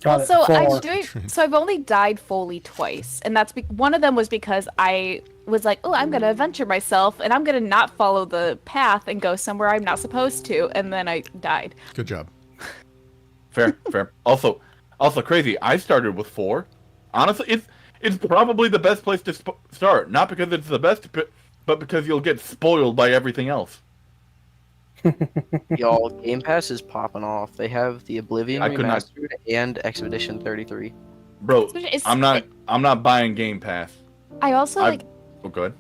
Got Well, it. so I'm 4. doing. So I've only died fully twice, and that's one of them was because I was like, "Oh, I'm gonna adventure myself, and I'm gonna not follow the path and go somewhere I'm not supposed to," and then I died. Good job. Fair, fair. Also crazy. I started with 4. Honestly, it's probably the best place to start. Not because it's the best, but because you'll get spoiled by everything else. Y'all, Game Pass is popping off. They have the Oblivion I could not- Remastered and Expedition 33. Bro, It's- I'm not buying Game Pass. I also like. Oh, good.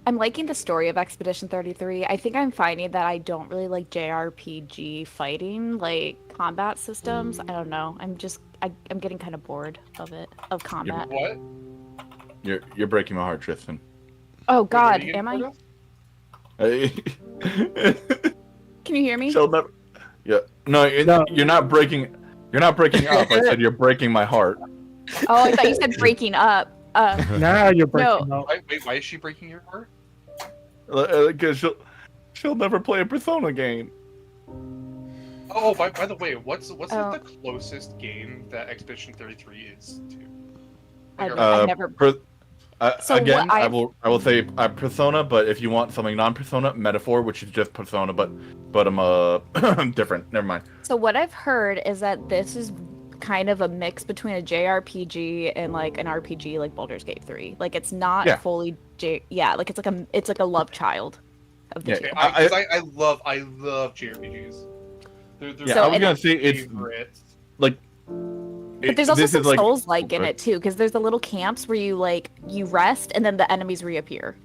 I'm liking the story of Expedition 33. I think I'm finding that I don't really like JRPG fighting, like combat systems. I don't know. I'm getting kind of bored of it, of combat. What? You're breaking my heart, Tristan. Oh What God, are you am I? getting Can you hear me? She'll never. Yeah. No, No. you're not breaking. You're not breaking up. I said you're breaking my heart. Oh, I thought you said breaking up. Now you're breaking up. Wait, why is she breaking your heart? Because she'll never play a Persona game. Oh, by the way, what's Oh. like the closest game that Expedition 33 is to? I never. So Again, what I will say Persona, but if you want something non-Persona, Metaphor, which is just Persona, but I'm different. Never mind. So what I've heard is that this is kind of a mix between a JRPG and like an RPG, like Baldur's Gate 3. Like it's not Yeah. fully like it's like a love child of the Yeah, two. Okay, I love JRPGs. They're Yeah, So, I was and- gonna say it's favorites. like. But there's also this some is like- Souls-like in Okay. it too, because there's the little camps where you rest and then the enemies reappear.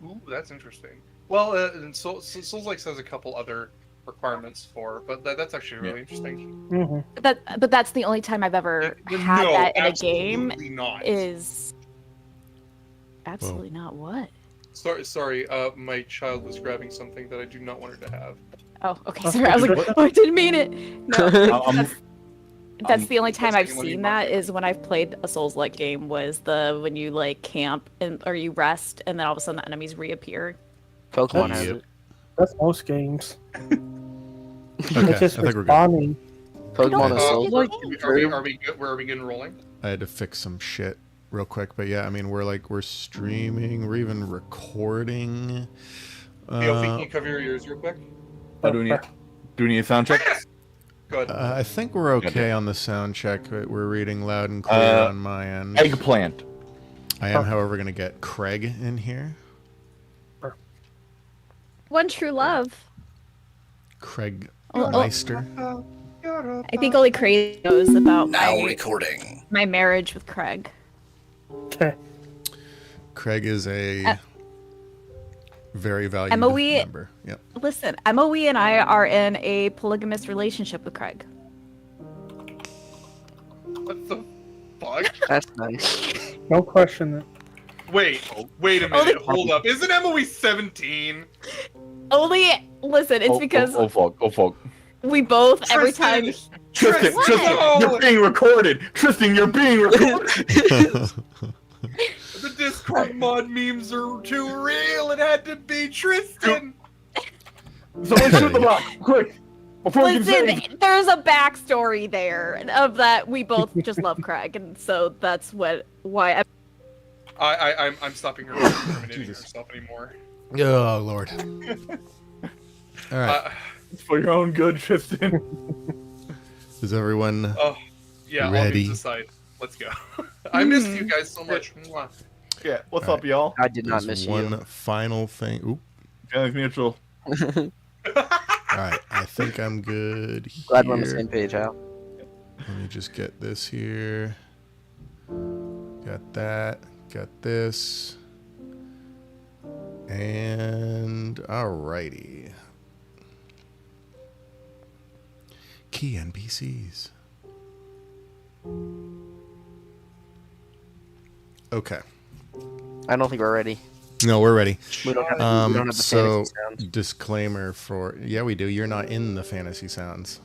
Ooh, that's interesting. Well, and Souls Likes has a couple other requirements but that's actually really interesting. Mm-hmm. But that's the only time I've ever had No, that in a game. absolutely not. Is absolutely not what. Sorry. My child was grabbing something that I do not want her to have. Oh, okay. That's Sorry, I was like, what- oh, I didn't mean it. No, I'm- that's the only time I've That's the only seen one. that is when I've played a Souls-like game was when you like camp or you rest and then all of a sudden the enemies reappear. Pokemon has Yep. it. That's most games. Okay, It's I just think we're good. respawning. Pokemon is Uh, Souls like Are we good? Where are we getting rolling? I had to fix some shit real quick, but yeah, I mean, we're streaming, we're even recording. Theo, can you cover your ears real quick? Do we need a sound check? Yes! Good. I think we're okay on the sound check. We're reading loud and clear on my end. Eggplant. I am, however, going to get Craig in here. One true love. Craig Oh, Meister. I think only Crazy knows about Now recording. my marriage with Craig. Okay. Craig is a very valued MOE member. Yep. Listen, MOE and I are in a polygamous relationship with Craig. What the fuck? That's nice. No question it. Wait a minute. Hold up. Isn't Emily 17? Listen, it's because Oh fuck. we both every Tristan! time. Tristan, What? Tristan, you're being recorded. Tristan, you're being recorded. The Discord mod memes are too real. It had to be Tristan. Someone shoot the block, quick. Before we can say Listen, there's a backstory there of that we both just love Craig, and so that's why. I'm stopping her from incriminating herself anymore. Oh, Lord. All right. it's for your own good, Tristan. Is everyone Yeah, all ready? memes aside, let's go. I missed you guys so much. Mwah. Yeah, what's All up, y'all? I did not There's miss one you. final thing. Oop. Feelings mutual. All right. I think I'm good here. Glad we're on the same page, Hal. Let me just get this here. Got that. Got this. And alrighty. Key NPCs. Okay. I don't think we're ready. No, we're ready. We don't have, we don't have the So fantasy sounds. disclaimer for we do. You're not in the fantasy sounds.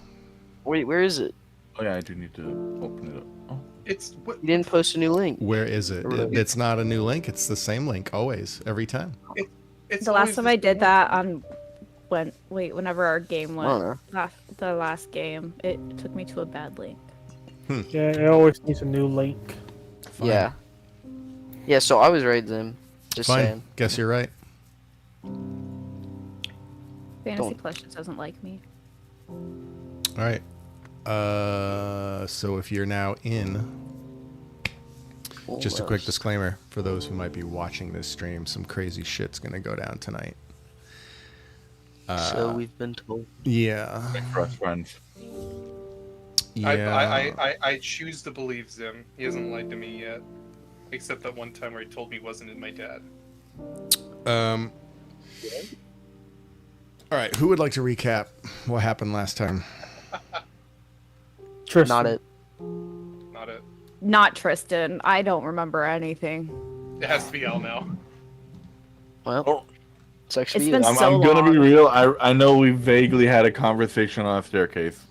Wait, where is it? Oh yeah, I do need to open it up. Oh. It's what? You didn't post a new link. Where is it? It's not a new link. It's the same link always, every time. It's The last always time the I same did one. that on whenever our game I don't went, know. the last game, it took me to a bad link. Yeah, it always needs a new link. Fine. Yeah. Yeah, so I was right then. Just Fine. saying. Guess you're right. Fantasy Don't- Plus just doesn't like me. All right. So if you're now in, just a quick Almost. disclaimer for those who might be watching this stream, some crazy shit's gonna go down tonight. So we've been told. Yeah. Trust friends. Yeah. I choose to believe Zim. He hasn't lied to me yet. Except that one time where he told me he wasn't in my dad. All right. Who would like to recap what happened last time? Tristan. Not it. Not it. Not Tristan. I don't remember anything. It has to be Al now. Well, Oh. sucks for It's you. been then. so I'm gonna be long. real. I know we vaguely had a conversation on a staircase.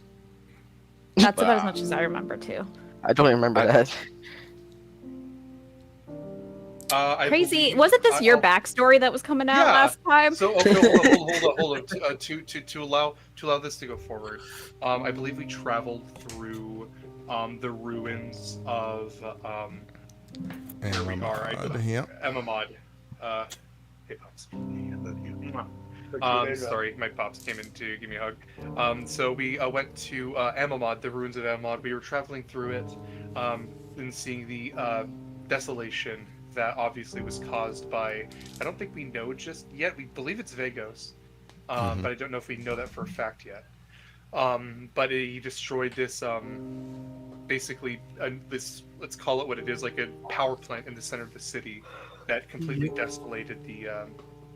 That's about as much as I remember too. I don't remember that. I Crazy. believe- Wasn't this your I'll- backstory that was coming out Yeah. last time? So okay, hold on. To allow this to go forward, I believe we traveled through the ruins of where we are. Yep. Emamod. Hey pops. Sorry, my pops came in to give me a hug. So we went to Emamod, the ruins of Emamod. We were traveling through it, and seeing the desolation that obviously was caused by. I don't think we know just yet. We believe it's Vagos, but I don't know if we know that for a fact yet. But he destroyed this, basically, this, let's call it what it is, like a power plant in the center of the city that completely desolated the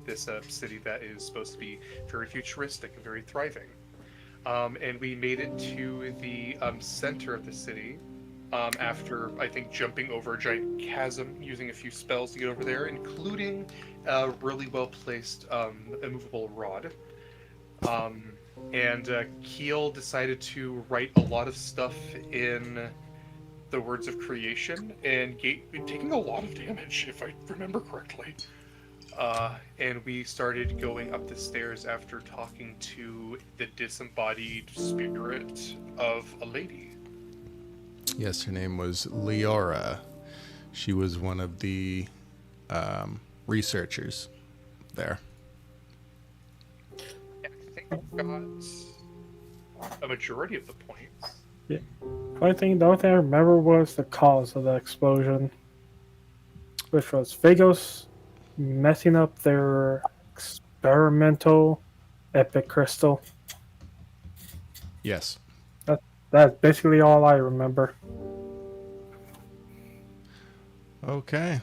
this city that is supposed to be very futuristic and very thriving. And we made it to the center of the city. After, I think, jumping over a giant chasm, using a few spells to get over there, including a really well-placed immovable rod. And Keel decided to write a lot of stuff in the Words of Creation, and taking a lot of damage, if I remember correctly. And we started going up the stairs after talking to the disembodied spirit of a lady. Yes, her name was Leora. She was one of the researchers there. I think we got a majority of the points. The only thing I remember was the cause of the explosion, which was Vagos messing up their experimental epic crystal. Yes. That's basically all I remember. Okay.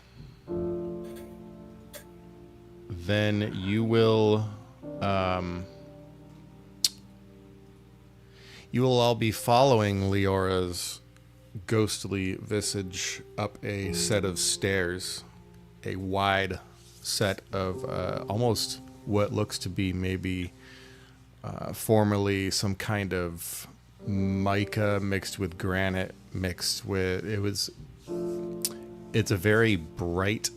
Then you will all be following Leora's ghostly visage up a set of stairs, a wide set of almost what looks to be maybe formerly some kind of mica mixed with granite it's a very bright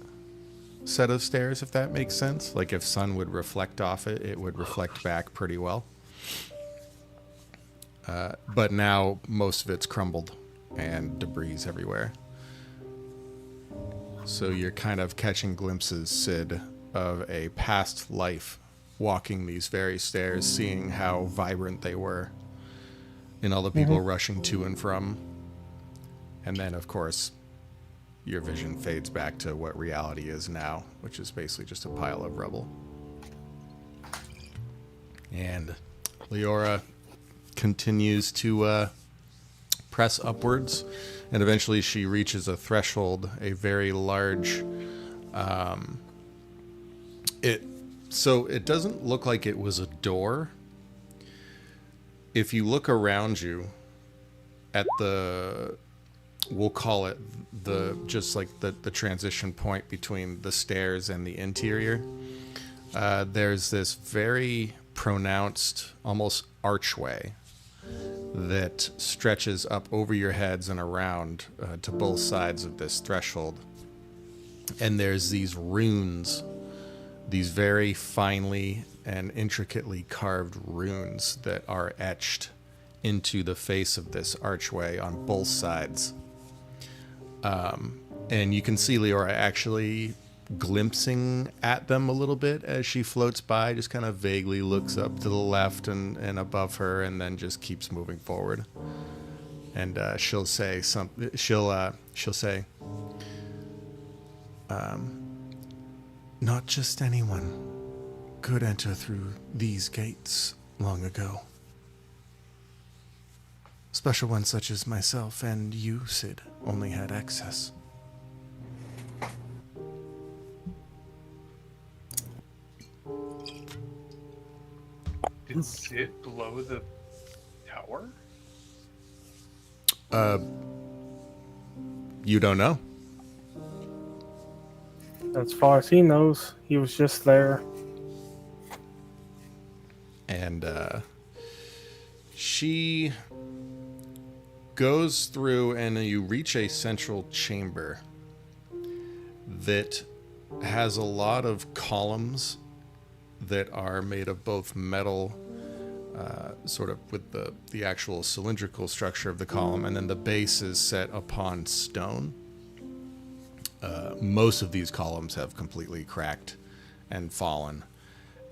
set of stairs, if that makes sense. Like if sun would reflect off it, it would reflect back pretty well. But now most of it's crumbled and debris everywhere. So you're kind of catching glimpses, Sid, of a past life walking these very stairs, seeing how vibrant they were and all the people rushing to and from. And then, of course, your vision fades back to what reality is now, which is basically just a pile of rubble. And Leora continues to press upwards, and eventually she reaches a threshold, a very large... So it doesn't look like it was a door. If you look around you at the, we'll call it the transition point between the stairs and the interior, there's this very pronounced, almost archway that stretches up over your heads and around to both sides of this threshold. And there's these runes, these very finely and intricately carved runes that are etched into the face of this archway on both sides. And you can see Leora actually glimpsing at them a little bit as she floats by, just kind of vaguely looks up to the left and above her, and then just keeps moving forward. And she'll say something. She'll say, "Not just anyone could enter through these gates long ago. Special ones such as myself and you, Sid, only had access." Did Sid blow the tower? You don't know. As far as he knows, he was just there. And she goes through, and you reach a central chamber that has a lot of columns that are made of both metal, sort of with the actual cylindrical structure of the column, and then the base is set upon stone. Most of these columns have completely cracked and fallen.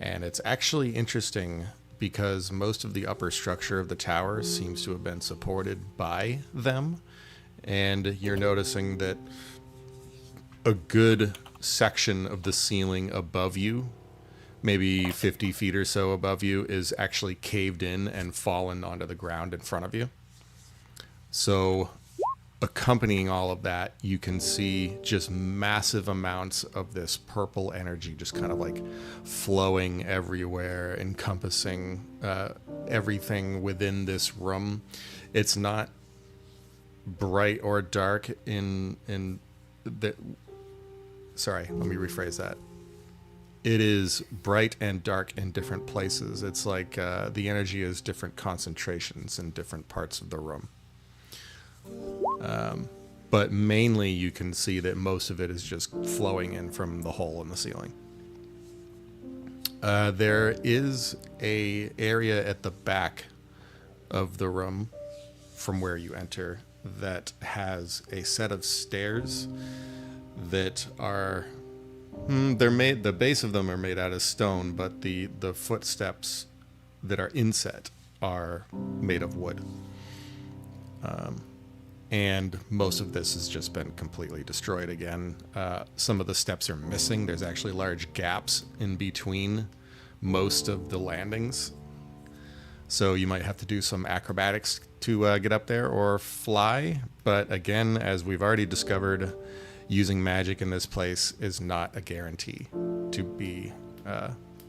And it's actually interesting because most of the upper structure of the tower seems to have been supported by them. And you're noticing that a good section of the ceiling above you, maybe 50 feet or so above you, is actually caved in and fallen onto the ground in front of you. So accompanying all of that, you can see just massive amounts of this purple energy just kind of like flowing everywhere, encompassing everything within this room. It's not bright or dark in the... Sorry, let me rephrase that. It is bright and dark in different places. It's like the energy is different concentrations in different parts of the room. But mainly you can see that most of it is just flowing in from the hole in the ceiling. There is a area at the back of the room from where you enter that has a set of stairs that are... they're made, the base of them are made out of stone, but the footsteps that are inset are made of wood. And most of this has just been completely destroyed again. Some of the steps are missing. There's actually large gaps in between most of the landings. So you might have to do some acrobatics to get up there or fly. But again, as we've already discovered, using magic in this place is not a guarantee to be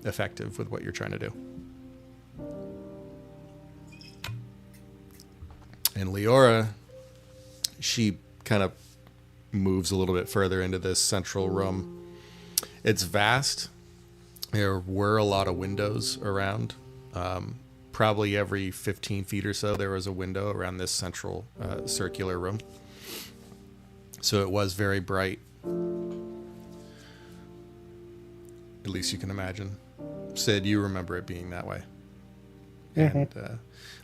effective with what you're trying to do. And Leora, she kind of moves a little bit further into this central room. It's vast. There were a lot of windows around. Probably every 15 feet or so there was a window around this central circular room. So it was very bright. At least you can imagine. Sid, you remember it being that way. Mm-hmm. And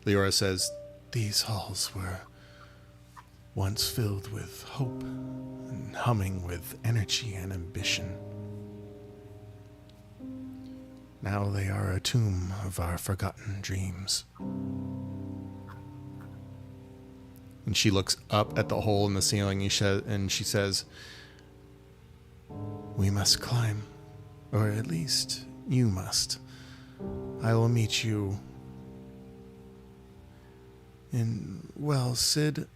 Leora says, "These halls were once filled with hope and humming with energy and ambition. Now they are a tomb of our forgotten dreams." And she looks up at the hole in the ceiling and she says, "We must climb, or at least you must. I will meet you in... Well, Sid,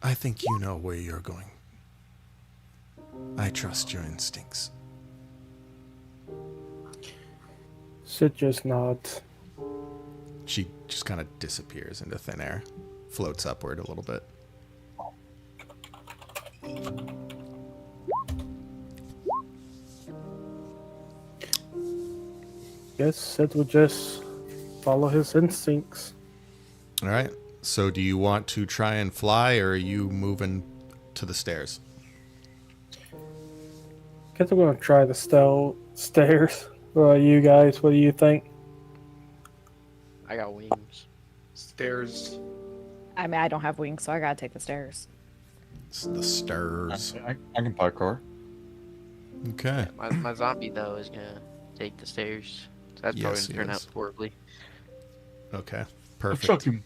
I think you know where you're going. I trust your instincts." Sid just nods. She just kind of disappears into thin air, floats upward a little bit. Guess Sid would just follow his instincts. All right. So do you want to try and fly, or are you moving to the stairs? Guess I'm gonna try the stairs. What about you guys? What do you think? I got wings, Stairs. I mean, I don't have wings, so I gotta take the stairs. It's the stairs. I can parkour. Okay. My zombie though is gonna take the stairs. So that's probably Yes, gonna turn he out is. horribly. Okay. Chuck Perfect. him.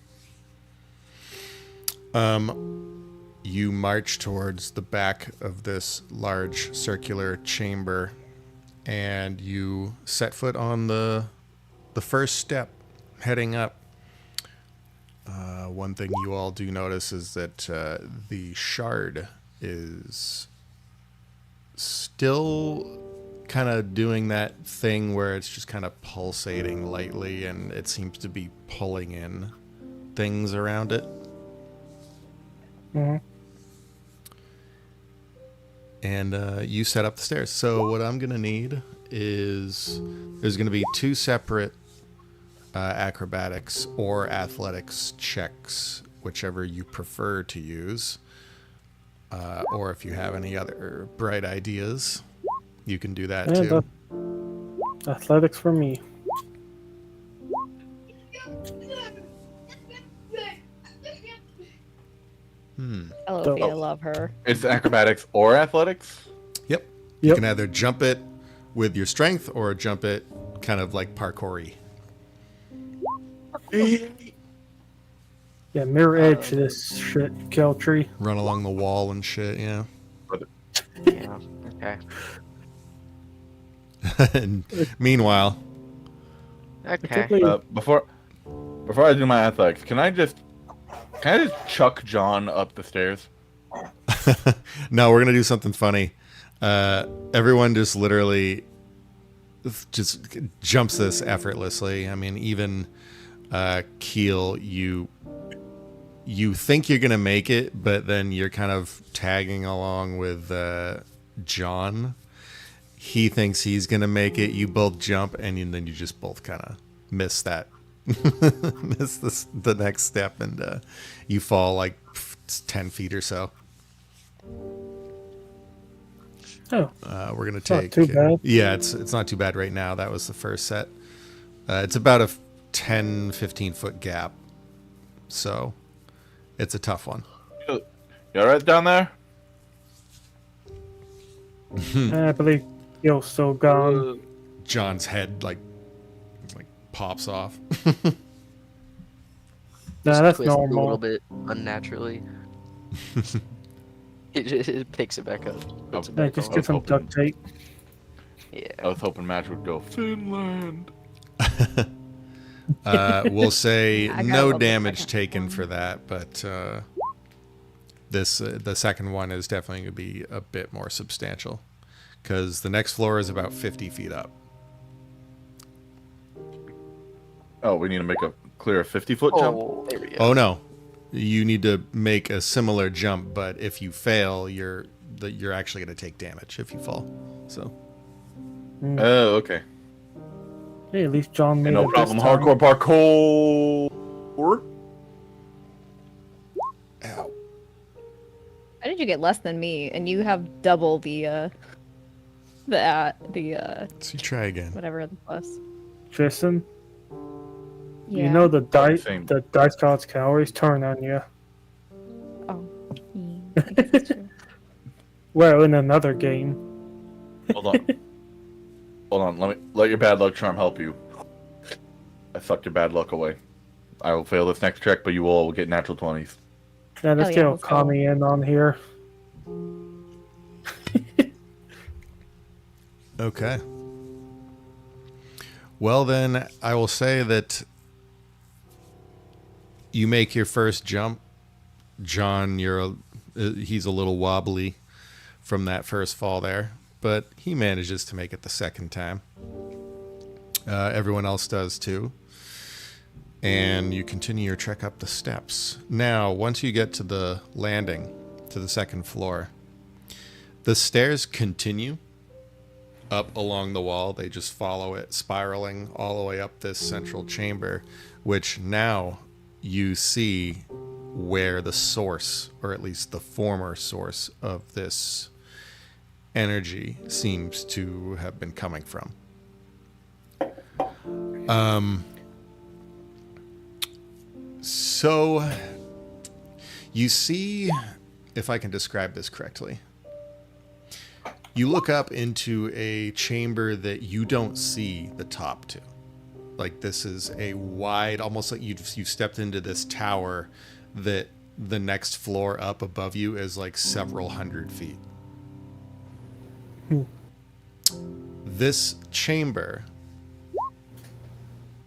You march towards the back of this large circular chamber, and you set foot on the first step, heading up. One thing you all do notice is that the shard is still kind of doing that thing where it's just kind of pulsating lightly, and it seems to be pulling in things around it. Hmm. And you set up the stairs. So what I'm going to need is there's going to be 2 separate acrobatics or athletics checks, whichever you prefer to use. Or if you have any other bright ideas, you can do that And too. athletics for me. Hello, I love her. It's acrobatics or athletics? Yep. You Yep. can either jump it with your strength or jump it kind of like parkour-y. Yeah, mirror edge this shit, Keltree. Run along the wall and shit, yeah. Yeah. Okay. And meanwhile, Okay. Particularly, Before I do my athletics, can I just chuck John up the stairs? no, we're gonna do something funny. Everyone just literally just jumps this effortlessly. I mean, even Keel, you think you're gonna make it, but then you're kind of tagging along with John. He thinks he's gonna make it. You both jump, and then you just both kind of miss that, miss the next step, and you fall like 10 feet or so. oh, We're gonna not take. too bad. Yeah, it's not too bad right now. That was the first set. It's about a 10-15 foot gap, so it's a tough one. You alright down there? I believe Gil's still gone. John's head like pops off. Nah, Just that's twist a little normal. bit unnaturally. it picks it back up. Puts it Yeah, back just on. get some duct tape. Yeah. I was hoping Match would go Finland. We'll say I got no one the damage second taken one. for that, but the second one is definitely going to be a bit more substantial because the next floor is about 50 feet up. Oh, we need to make a clear 50-foot jump? Oh, there we go. Oh no, you need to make a similar jump, but if you fail, you're actually going to take damage if you fall. So Oh, okay. Hey, at least John made No it problem. this time. Hardcore parkour. ow. How did you get less than me? And you have double the So you try again. whatever the plus. Jason, Yeah. you know the Same. dice gods can always turn on you. Oh. Yeah, I guess that's true. Well, in another game. Hold on. Hold on. Let your bad luck charm help you. I sucked your bad luck away. I will fail this next check, but you will get natural 20s. Yeah, let's Oh, yeah, get let's go. Okami in on here. Okay. Well, then I will say that you make your first jump. John, he's a little wobbly from that first fall there, but he manages to make it the second time. Everyone else does too. And you continue your trek up the steps. Now, once you get to the landing, to the second floor, the stairs continue up along the wall. They just follow it, spiraling all the way up this central chamber, which now you see where the source, or at least the former source of this energy seems to have been coming from. So, you see, if I can describe this correctly, you look up into a chamber that you don't see the top to. Like, this is a wide, almost like you've stepped into this tower that the next floor up above you is like several hundred feet. This chamber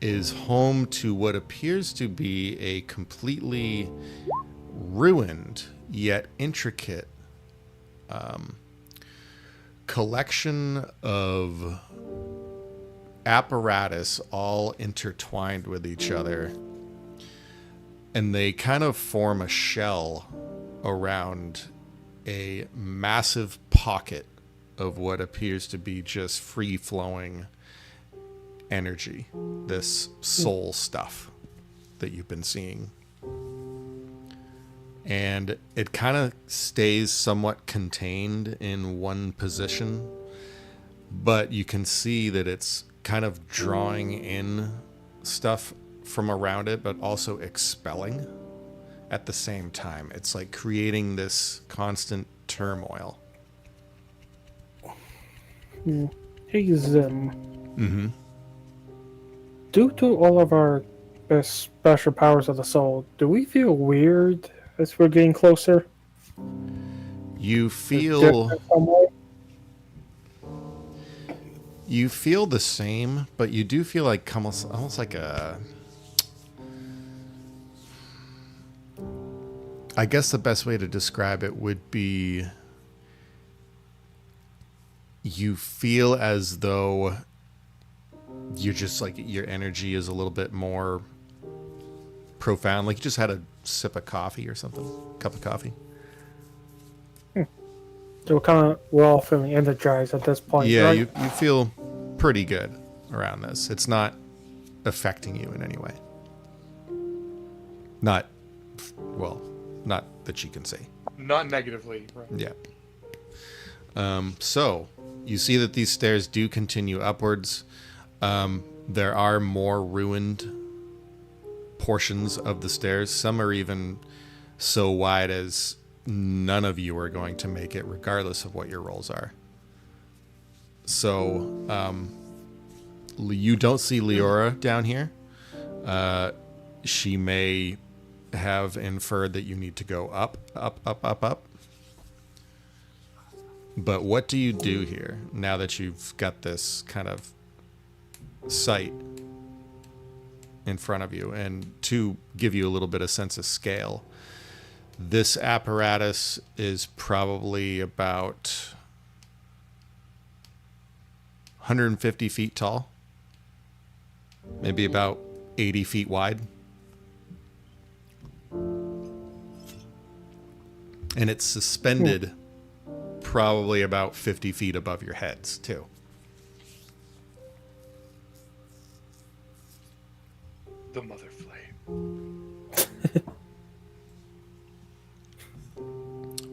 is home to what appears to be a completely ruined yet intricate collection of apparatus all intertwined with each other, and they kind of form a shell around a massive pocket of what appears to be just free-flowing energy, this soul stuff that you've been seeing. And it kind of stays somewhat contained in one position, but you can see that it's kind of drawing in stuff from around it, but also expelling at the same time. It's like creating this constant turmoil. Hey, Zim. Due to all of our special powers of the soul, do we feel weird as we're getting closer? You feel Different some way? you feel the same, but you do feel like almost like a, I guess the best way to describe it would be you feel as though you're just like your energy is a little bit more profound, like you just had a sip of coffee or something, cup of coffee. So we're all feeling energized at this point. Yeah, right? you feel pretty good around this. It's not affecting you in any way. Not that you can see. Not negatively, right? Yeah. So you see that these stairs do continue upwards. There are more ruined portions of the stairs. Some are even so wide as none of you are going to make it, regardless of what your rolls are. So you don't see Leora down here. She may have inferred that you need to go up. But what do you do here now that you've got this kind of sight in front of you? And to give you a little bit of sense of scale, this apparatus is probably about 150 feet tall, maybe about 80 feet wide. And it's suspended probably about 50 feet above your heads, too. The mother flame.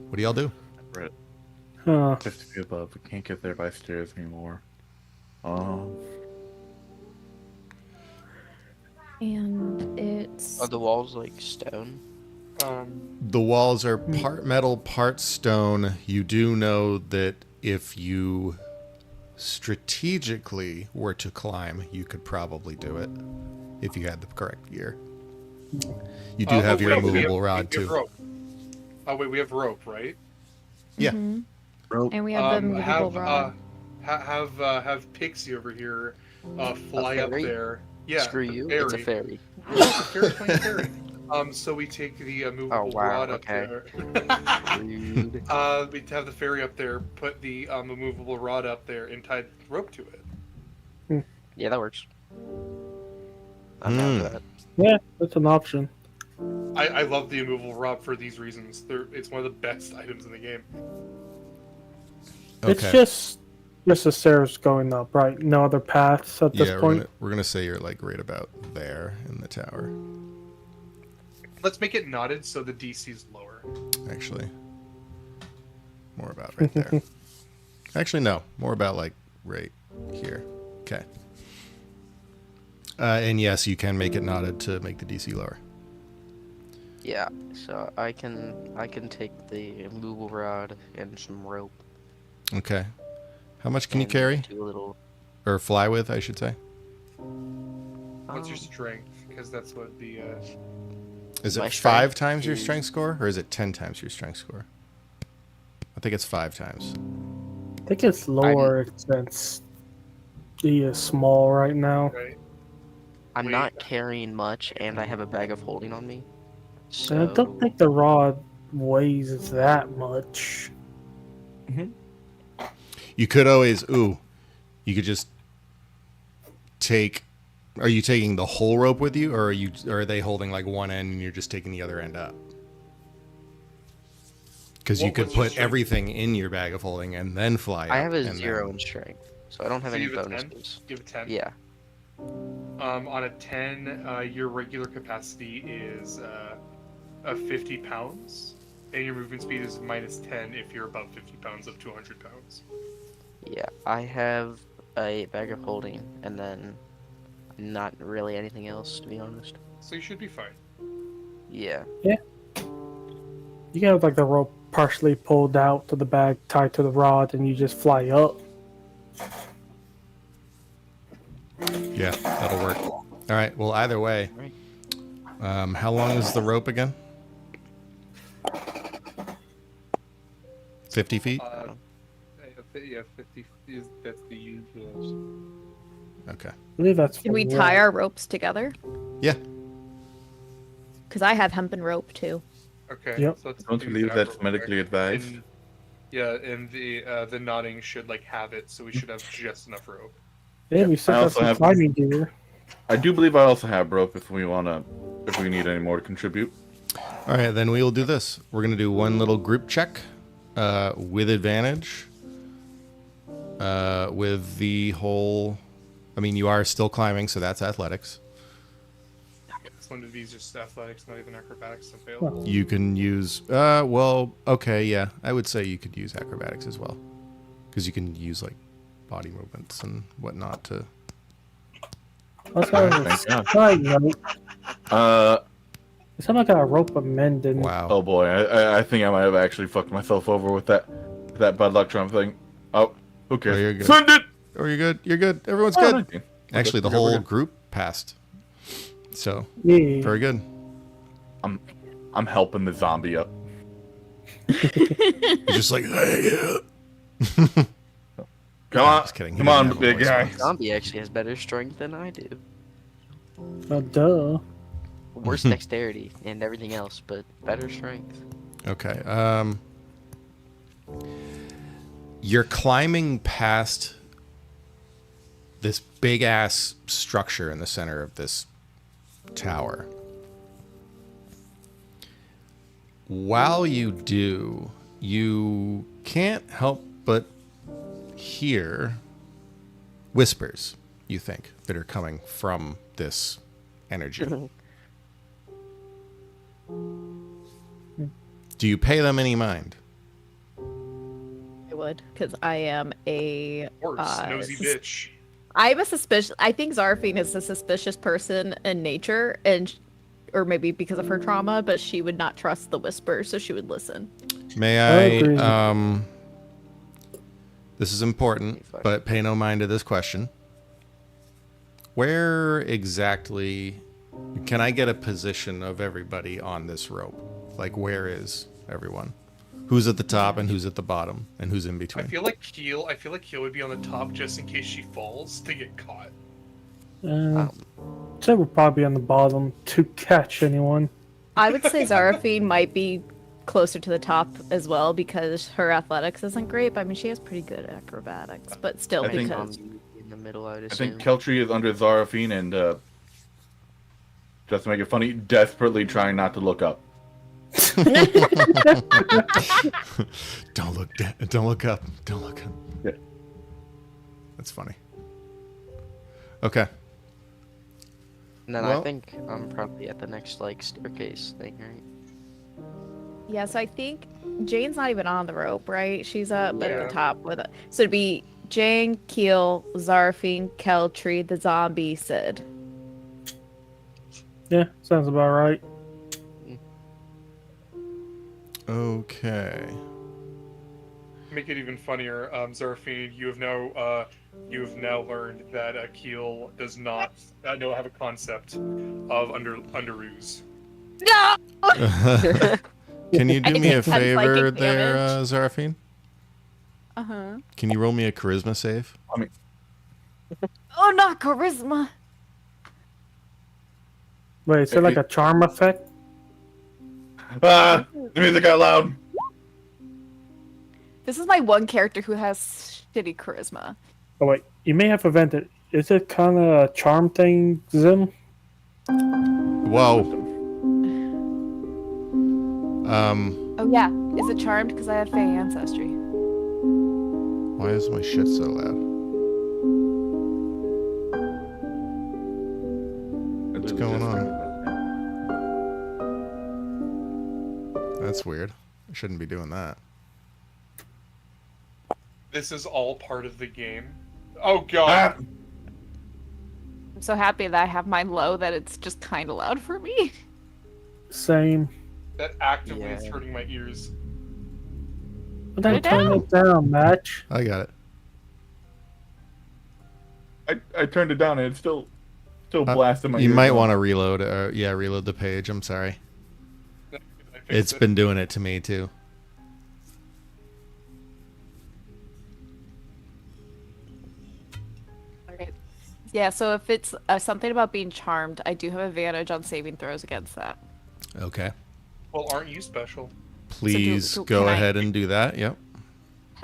What do y'all do? Right. 50 feet above. We can't get there by stairs anymore. And it's Are the walls like stone? The walls are part metal, part stone. You do know that if you strategically were to climb, you could probably do it if you had the correct gear. You do have your movable rod, too. Rope. Oh, wait, we have rope, right? Yeah. Rope. and we have the movable rod. Have Pixie over here fly up fairy? there. Yeah, Screw the you. fairy. It's a fairy. It's a fairy playing fairy. So we take the movable wow, rod up okay. there. Rude. We have the fairy up there, put the movable rod up there, and tie rope to it. Yeah, that works. I'm down for that. Yeah, that's an option. I love the immovable rod for these reasons. It's one of the best items in the game. It's just the stairs going up, right? No other paths at this point. We're gonna say you're like right about there in the tower. Let's make it knotted so the DC's lower. Actually, more about right there. Actually, no, more about like right here. Okay. And yes, you can make it knotted to make the DC lower. Yeah, so I can take the movable rod and some rope Okay. How much can you and carry? do a little. Or fly with, I should say. What's your um, strength? Because that's what the Is My it 5 strength times your is- strength score, or is it 10 times your strength score? I think it's 5 times. I think it's lower since he is small right now. right. I'm Wait. not carrying much, and I have a bag of holding on me. So And I don't think the rod weighs that much. You could always, you could just take. Are you taking the whole rope with you, or are they holding like one end and you're just taking the other end up? Because you could What's your put strength? everything in your bag of holding and then fly up. I have a and 0 then- in strength, so I don't have So any you have a 10? bonuses. You have a 10. Yeah. On a 10, your regular capacity is 50 pounds, and your movement speed is -10 if you're above 50 pounds up to 100 pounds. Yeah, I have a bag of holding, and then not really anything else, to be honest. So you should be fine. Yeah. You can have like the rope partially pulled out to the bag tied to the rod, and you just fly up. Yeah, that'll work. All right. Well, either way, Right. how long is the rope again? 50 feet. Yeah, 50 is that's the usual. Okay. I believe that's. Can we for tie one. our ropes together? Yeah. Because I have hempen rope too. Okay. Yep. So let's Don't do believe that that's real medically quick. advised. And, yeah, and the knotting should like have it, so we should have just enough rope. Yeah, we still I got also some have- climbing gear. I do believe I also have rope if we need any more to contribute. All right, then we will do this. We're going to do one little group check with advantage. With the whole. I mean, you are still climbing, so that's athletics. This one would be just athletics, not even acrobatics to fail. Well, You can use. Well, okay, yeah. I would say you could use acrobatics as well. Because you can use, like, body movements and whatnot to. let's have a Thank God. side note. Uh, Someone got a rope amended. Wow. oh boy, I think I might have actually fucked myself over with that bad luck charm thing. Oh, who cares? Oh, you're good. Send it. Oh, you're good. You're good. Everyone's Oh, good. thank you. Actually, the We're good, we're whole good. group passed. So, Yeah. very good. I'm helping the zombie up. You're just like, hey, Come on, just kidding. He come doesn't on, have a big voice guy. box. Zombie actually has better strength than I do. Duh. Worse dexterity and everything else, but better strength. Okay. You're climbing past this big ass structure in the center of this tower. While you do, you can't help but hear whispers, you think, that are coming from this energy. Do you pay them any mind? I would, because I am a. Horse, nosy bitch. I'm a suspicious. I think Zarfine is a suspicious person in nature, and or maybe because of her trauma, but she would not trust the whisper, so she would listen. May agree. I, this is important, but pay no mind to this question. Where exactly can I get a position of everybody on this rope? Like, where is everyone? Who's at the top and who's at the bottom and who's in I between? feel like Keel would be on the top just in case she falls to get caught. So we're probably on the bottom to catch anyone. I would say Zarafine might be closer to the top as well because her athletics isn't great. But I mean, she has pretty good acrobatics, but still I think- because Zombie in the middle, I would I assume. think Keltry is under Zarafine and just to make it funny, desperately trying not to look up. Don't look up. Don't look up. Yeah. That's funny. Okay. And then Well- I think I'm probably at the next like staircase thing, right? yeah. So I think Jane's not even on the rope, right? She's up at Yeah. the top with it. So it'd be Jane, Keel, Zarfine, Keltree, the zombie, Sid. Yeah, sounds about right. Okay. Make it even funnier, Zarafine, you have now learned that Keel does not have a concept of underoos. No! Can you do I me a take 10 psychic favor there, damage. Zarafine? Uh-huh. Can you roll me a charisma save? Oh, not charisma. Wait, is it like a charm effect? Ah, the music got loud. This is my one character who has shitty charisma. Oh wait, you may have invented. Is it kind of a charm thing, Zim? Whoa. Oh yeah, is it charmed because I have Fey ancestry? Why is my shit so loud? What's going on? That's weird. I shouldn't be doing that. This is all part of the game. Oh god. I'm so happy that I have mine low that it's just kind of loud for me. Same. That actively is Yeah. hurting my ears. But then Put it turn down. it down, match. I got it. I turned it down and it's still blasting my You ears might out. want to reload. Reload the page. I'm sorry. I fixed It's it. been doing it to me too. Alright. Yeah, so if it's something about being charmed, I do have advantage on saving throws against that. Okay. Well, aren't you special? Please so go can I- ahead and do that. Yep.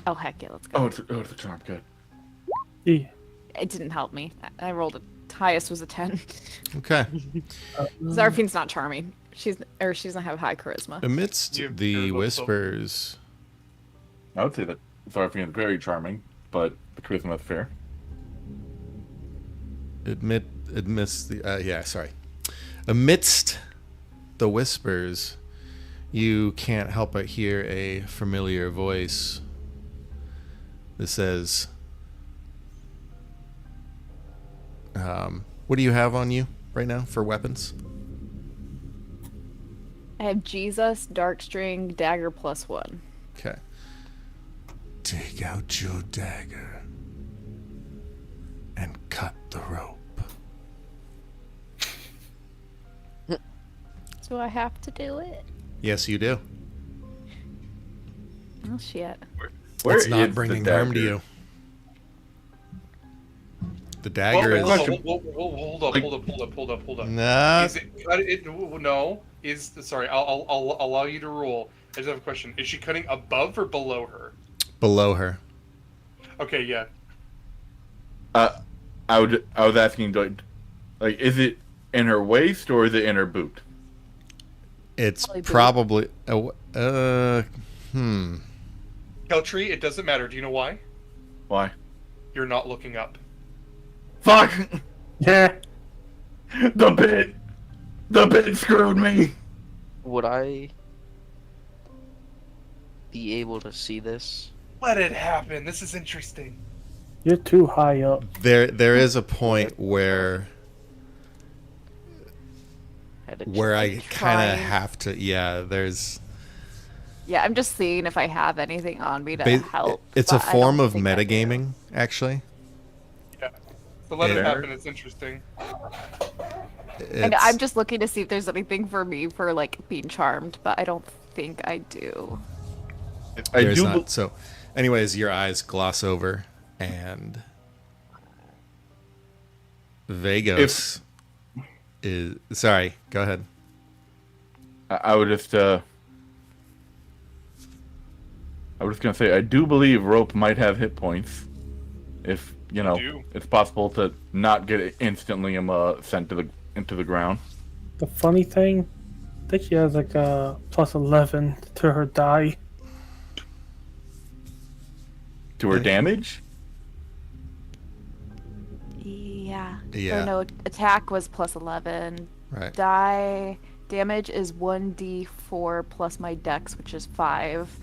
Oh heck yeah, let's go. Oh, it's a charm. Good. Yeah. It didn't help me. I rolled it. Highest was a 10. Okay. Zarfine's not charming. She doesn't have high charisma. Amidst You have the charisma, so- whispers, I would say that Zarfian is very charming, but the charisma is fair. amidst the sorry. Amidst the whispers, you can't help but hear a familiar voice that says, what do you have on you right now for weapons? I have Jesus, Darkstring, Dagger +1. Okay. Take out your dagger and cut the rope. Do I have to do it? Yes, you do. Oh shit. Where It's not is bringing the harm to dagger? you. The dagger is. Hold up. Nah. Is it no? Sorry, I'll allow you to rule. I just have a question. Is she cutting above or below her? Below her. Okay, yeah. I was asking, like, is it in her waist or is it in her boot? It's Probably probably. Keltree, it doesn't matter. Do you know why? Why? You're not looking up. Fuck! Yeah. The bit screwed me. Would I be able to see this? Let it happen. This is interesting. You're too high up. There is a point where Had to I check. kind of Trying. have to. Yeah, there's. Yeah, I'm just seeing if I have anything on me to ba- help. It's a but I form don't of think I do. metagaming, actually. Yeah. So let it Yeah. happen. It's interesting. And It's- I'm just looking to see if there's anything for me for like being charmed, but I don't think I do. I There's do. not. So, anyways, your eyes gloss over, and Vagos is. Sorry, go ahead. I would just. I was just gonna say I do believe Rope might have hit points. If you know, do. it's possible to not get it instantly sent to into the ground. The funny thing, I think she has like a +11 to her die. To her damage. Yeah. Yeah. Or no, attack was +11. Right. Die damage is 1d4 plus my dex, which is 5.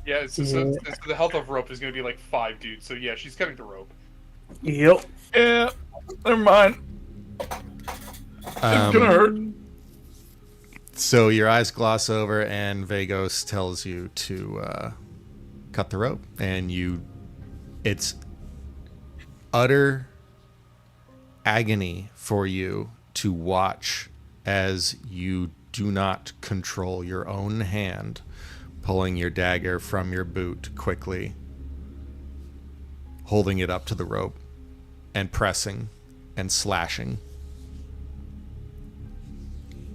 Yeah, so the health of Rope is going to be like 5, dude. So yeah, she's cutting the rope. Yep. Yeah. Never mind. It's gonna hurt. So your eyes gloss over, and Vagos tells you to cut the rope, and it's utter agony for you to watch as you do not control your own hand, pulling your dagger from your boot quickly, holding it up to the rope, and pressing and slashing.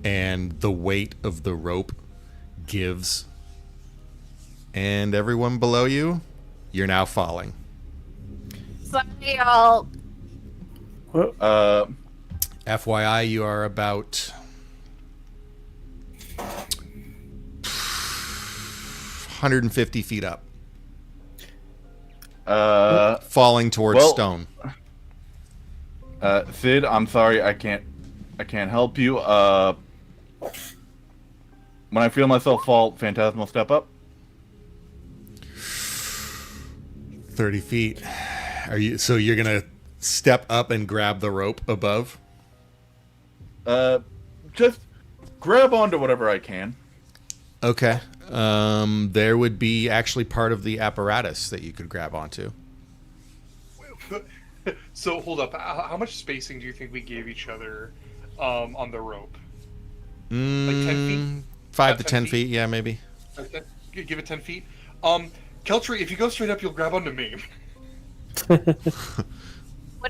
And the weight of the rope gives, and everyone below you, you're now falling. Sorry, y'all. Well, FYI, you are about 150 feet up, falling towards stone. Sid, I'm sorry, I can't help you. When I feel myself fall, Phantasmal, step up. 30 feet. So you're gonna step up and grab the rope above? Just grab onto whatever I can. Okay. There would be actually part of the apparatus that you could grab onto. So hold up. How much spacing do you think we gave each other on the rope? Like 10 feet? 5 to 10 feet, yeah, maybe. Give it 10 feet. Keltry, if you go straight up, you'll grab onto me. Wouldn't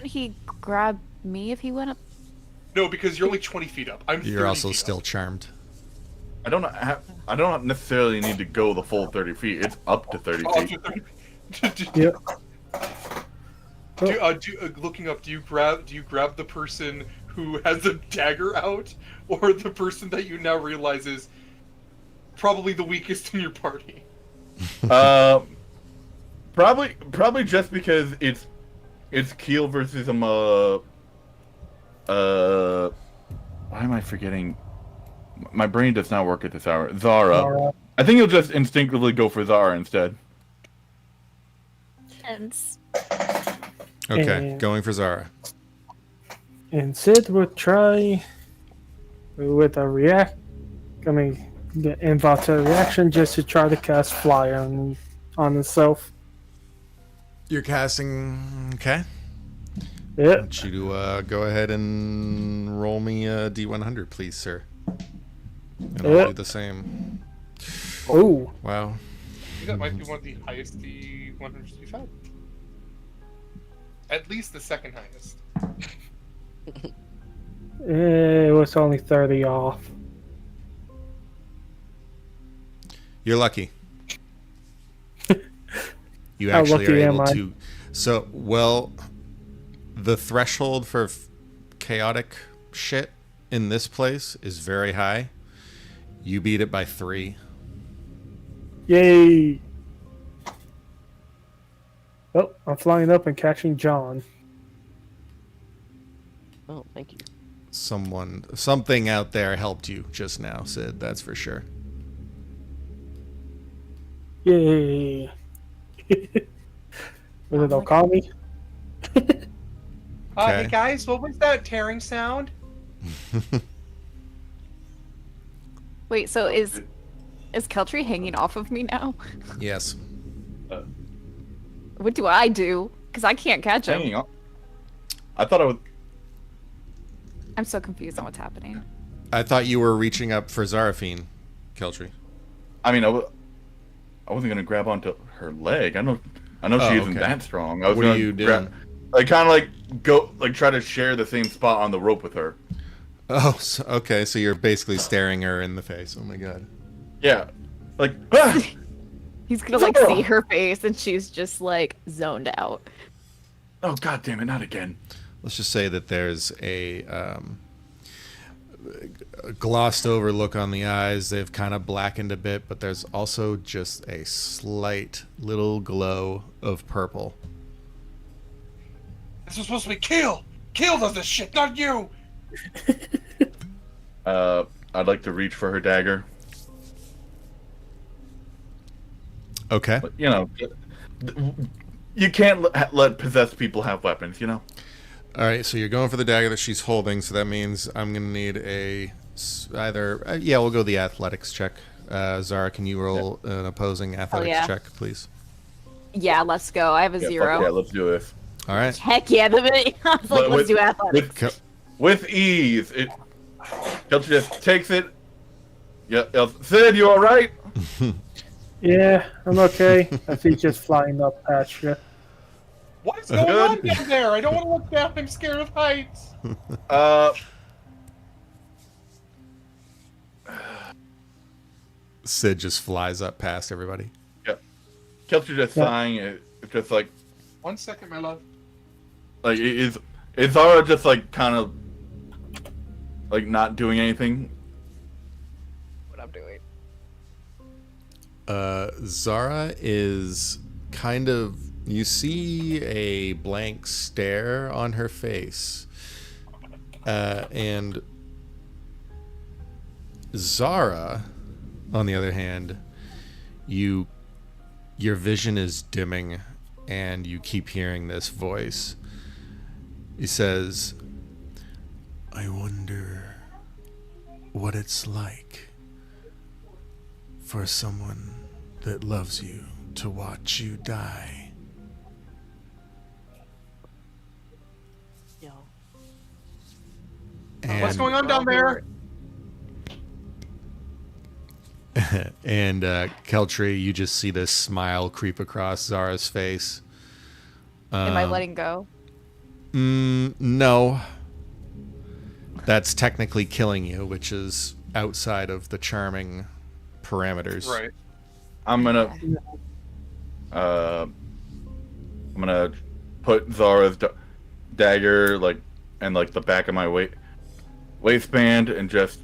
he grab me if he went up? No, because you're only 20 feet up. I'm 30 You're also feet still up. charmed. I don't necessarily need to go the full 30 feet. It's up to 30 Oh, feet. yeah. Looking up, do you grab the person who has the dagger out, or the person that you now realize is probably the weakest in your party? Probably just because it's Keel versus why am I forgetting? My brain does not work at this hour. Zara. I think you'll just instinctively go for Zara instead. Okay, And- going for Zara. And Sid would try with a the involuntary reaction just to try to cast fly on himself. You're casting... Okay. I Yeah. want you to go ahead and roll me a D100, please, sir. And I'll Yep. do the same. Oh. Wow. I think that might be one of the highest D100s we've had. At least the second highest. It was only 30 off. You're lucky. You How actually are lucky am able I? to... So, well, the threshold for chaotic shit in this place is very high. You beat it by 3. Yay! Oh, I'm flying up and catching John. Oh, thank you. Something out there helped you just now, Sid, that's for sure. Yay! Was it Okami? Okay. Hey guys, what was that tearing sound? Wait, so is Keltry hanging off of me now? Yes. What do I do? Because I can't catch him. Hanging on. I thought I would. I'm so confused on what's happening. I thought you were reaching up for Zarafine, Keltry. I mean, I wasn't gonna grab onto her leg. I know Oh, she isn't okay. that strong. I was What are gonna you doing? Like kind of like go like try to share the same spot on the rope with her. Oh, okay, so you're basically staring her in the face. Oh my god. Yeah, like ah! He's gonna like see her face and she's just like zoned out. Oh god damn it, not again. Let's just say that there's a glossed over look on the eyes. They've kind of blackened a bit, but there's also just a slight little glow of purple. This was supposed to be Keel! Keel does this shit, not you! I'd like to reach for her dagger. Okay. But, you know, you can't let possessed people have weapons, you know? All right, so you're going for the dagger that she's holding, so that means I'm going to need a either yeah, we'll go the athletics check. Zara, can you roll an opposing athletics yeah. check, please? Yeah, let's go. I have a Yeah, 0. fuck yeah, let's do this. All right. Heck yeah, the minute I was like, But let's do athletics. With ease. Kelcher just takes it. Yeah, Sid, you all right? Yeah, I'm okay. I see just flying up past you. What is going on down there? I don't want to look down. I'm scared of heights. Sid just flies up past everybody. Kelcher just sighing. It's just like 1 second, my love. is Zara just like kind of like not doing anything? What I'm doing. Zara is kind of. You see a blank stare on her face, and Zara, on the other hand, your vision is dimming, and you keep hearing this voice. He says, "I wonder what it's like for someone that loves you to watch you die." Yo. And, What's going on down there? and Keltry, you just see this smile creep across Zara's face. Am I letting go? No. That's technically killing you, which is outside of the charming parameters. Right. I'm gonna put Zara's dagger like and like the back of my waistband and just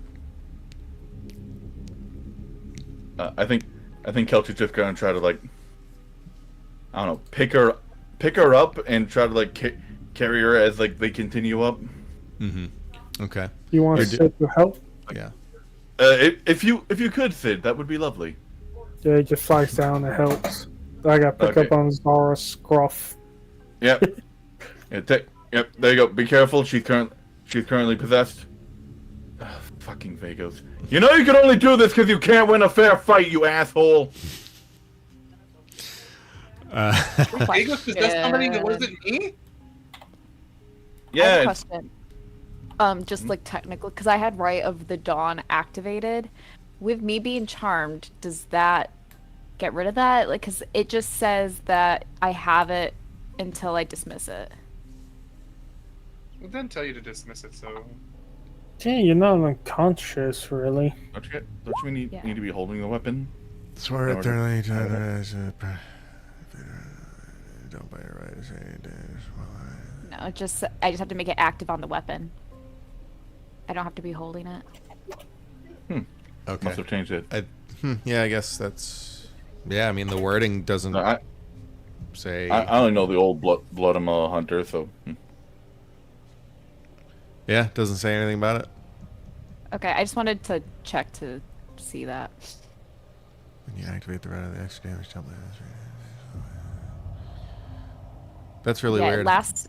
I think Kelcher's just gonna try to like I don't know pick her up and try to like carry her as like they continue up. Mm-hmm. Okay. You want Sid to help? Yeah. If you could, Sid, that would be lovely. Yeah, he just flies down and helps. I got to pick up on Zara's scruff. Yep. Yep. There you go. Be careful. She's currently possessed. Ugh, fucking Vagos. You know you can only do this because you can't win a fair fight, you asshole. Vegas possessed somebody that wasn't me? I have a Yeah. question. Just like technically, because I had Right of the Dawn activated. With me being charmed, does that get rid of that? Like, because it just says that I have it until I dismiss it. It didn't tell you to dismiss it, so. Yeah, you're not unconscious, really. Don't you need to be holding the weapon? Swear it thoroughly, don't buy it right. No, I just have to make it active on the weapon. I don't have to be holding it. Must Okay. have changed it. Yeah, I guess that's. Yeah, I mean the wording doesn't No, say. I only know the old blood hunter, so. Yeah, doesn't say anything about it. Okay, I just wanted to check to see that. When you activate the right of the extra damage template. That's really Yeah, weird. it lasts.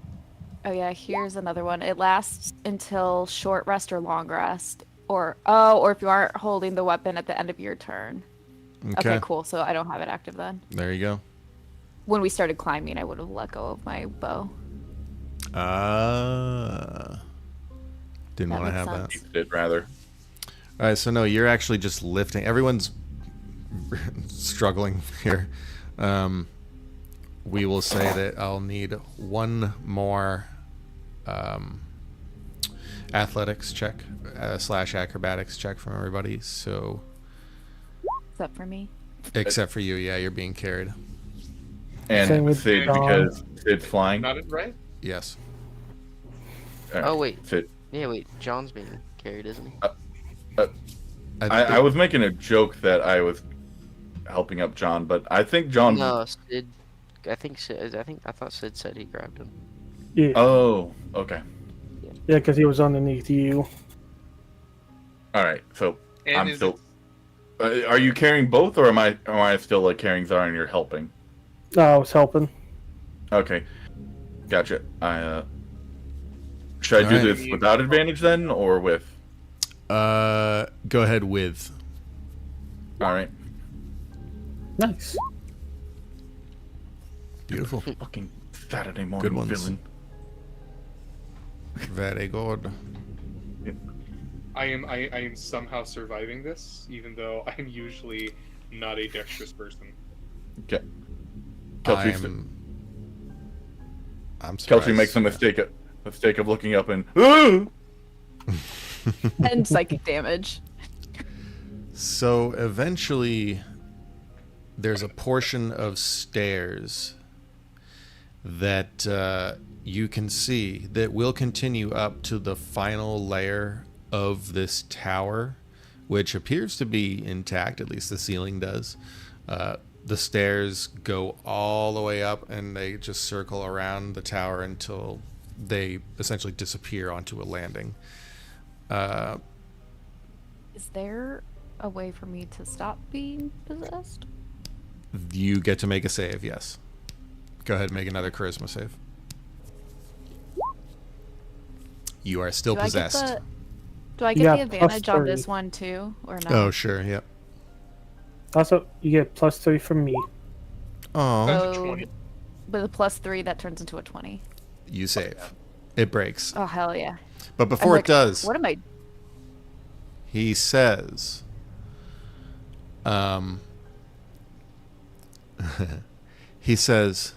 Oh yeah, here's another one. It lasts until short rest or long rest, or if you aren't holding the weapon at the end of your turn. Okay, cool. So I don't have it active then. There you go. When we started climbing, I would have let go of my bow. Didn't That want to makes have sense. that. It rather. All right, so no, you're actually just lifting. Everyone's struggling here. We will say that I'll need one more athletics check / acrobatics check from everybody. So, Except for me. except for you, yeah, you're being carried. Same And with Sid, Dawn. because Sid's flying. Not it right? Yes. Oh, wait. Sid. Yeah, wait. John's being carried, isn't he? I was making a joke that I was helping up John, but I think John. No, Sid. I thought Sid said he grabbed him. Yeah, Oh, okay. yeah, because he was underneath you. All right. So And I'm is still. Are you carrying both, or am I still like carrying Zara and you're helping? No, I was helping. Okay, gotcha. Should I do Alright. this without advantage then, or with? Go ahead with. All right. Nice. Beautiful. Fucking Saturday Good morning ones. villain. Very good. I am somehow surviving this, even though I'm usually not a dexterous person. Okay. Kelsey, I'm surprised. Kelsey makes the mistake of looking up and "Ooh!" And psychic damage. So eventually, there's a portion of stairs that you can see that will continue up to the final layer of this tower, which appears to be intact. At least the ceiling does. The stairs go all the way up, and they just circle around the tower until they essentially disappear onto a landing. Is there a way for me to stop being possessed? You get to make a save, yes. Go ahead and make another charisma save. You are still possessed. Do I get Yeah, the plus advantage on 30. this one too, or no? Oh, sure, yep. Also, you get +3 from me. Oh, That's a So, 20. with a +3, that turns into a 20. you save. It breaks. Oh hell yeah! But before I'm it does, What am I? he says, he says,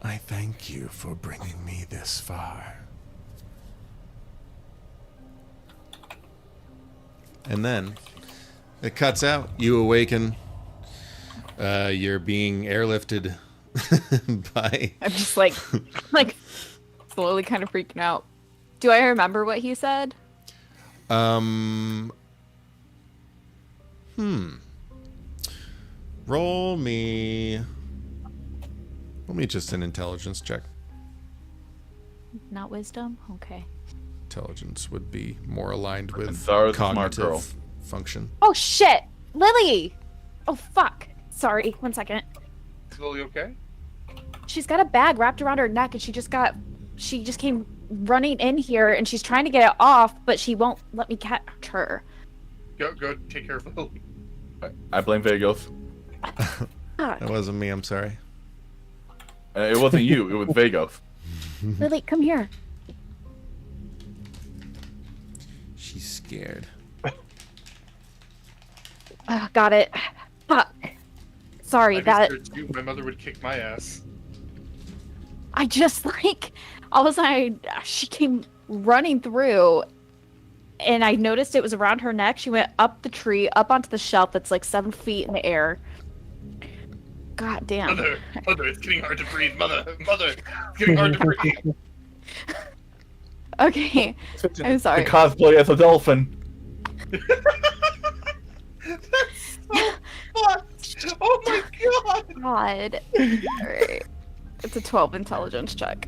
I thank you for bringing me this far. And then it cuts out. You awaken. You're being airlifted by. I'm just like slowly kind of freaking out. Do I remember what he said? Roll me just an intelligence check. Not wisdom. Okay. Intelligence would be more aligned with Zara's a smart cognitive girl. function. Oh shit, Lily! Oh fuck. Sorry. 1 second. Is Lily okay? She's got a bag wrapped around her neck, and she just came running in here, and she's trying to get it off, but she won't let me catch her. Go take care of Lily. I blame Vagos. That wasn't me, I'm sorry. It wasn't you. It was Vagos. Lily, come here. She's scared. Got it. Fuck. Sorry, I'd be that scared too. My mother would kick my ass. I just all of a sudden she came running through, and I noticed it was around her neck. She went up the tree, up onto the shelf that's like 7 feet in the air. God damn. Mother, it's getting hard to breathe. Mother, it's getting hard to breathe. Okay, I'm The sorry. cosplay as a dolphin. Oh my god! God. Alright. It's a 12 intelligence check.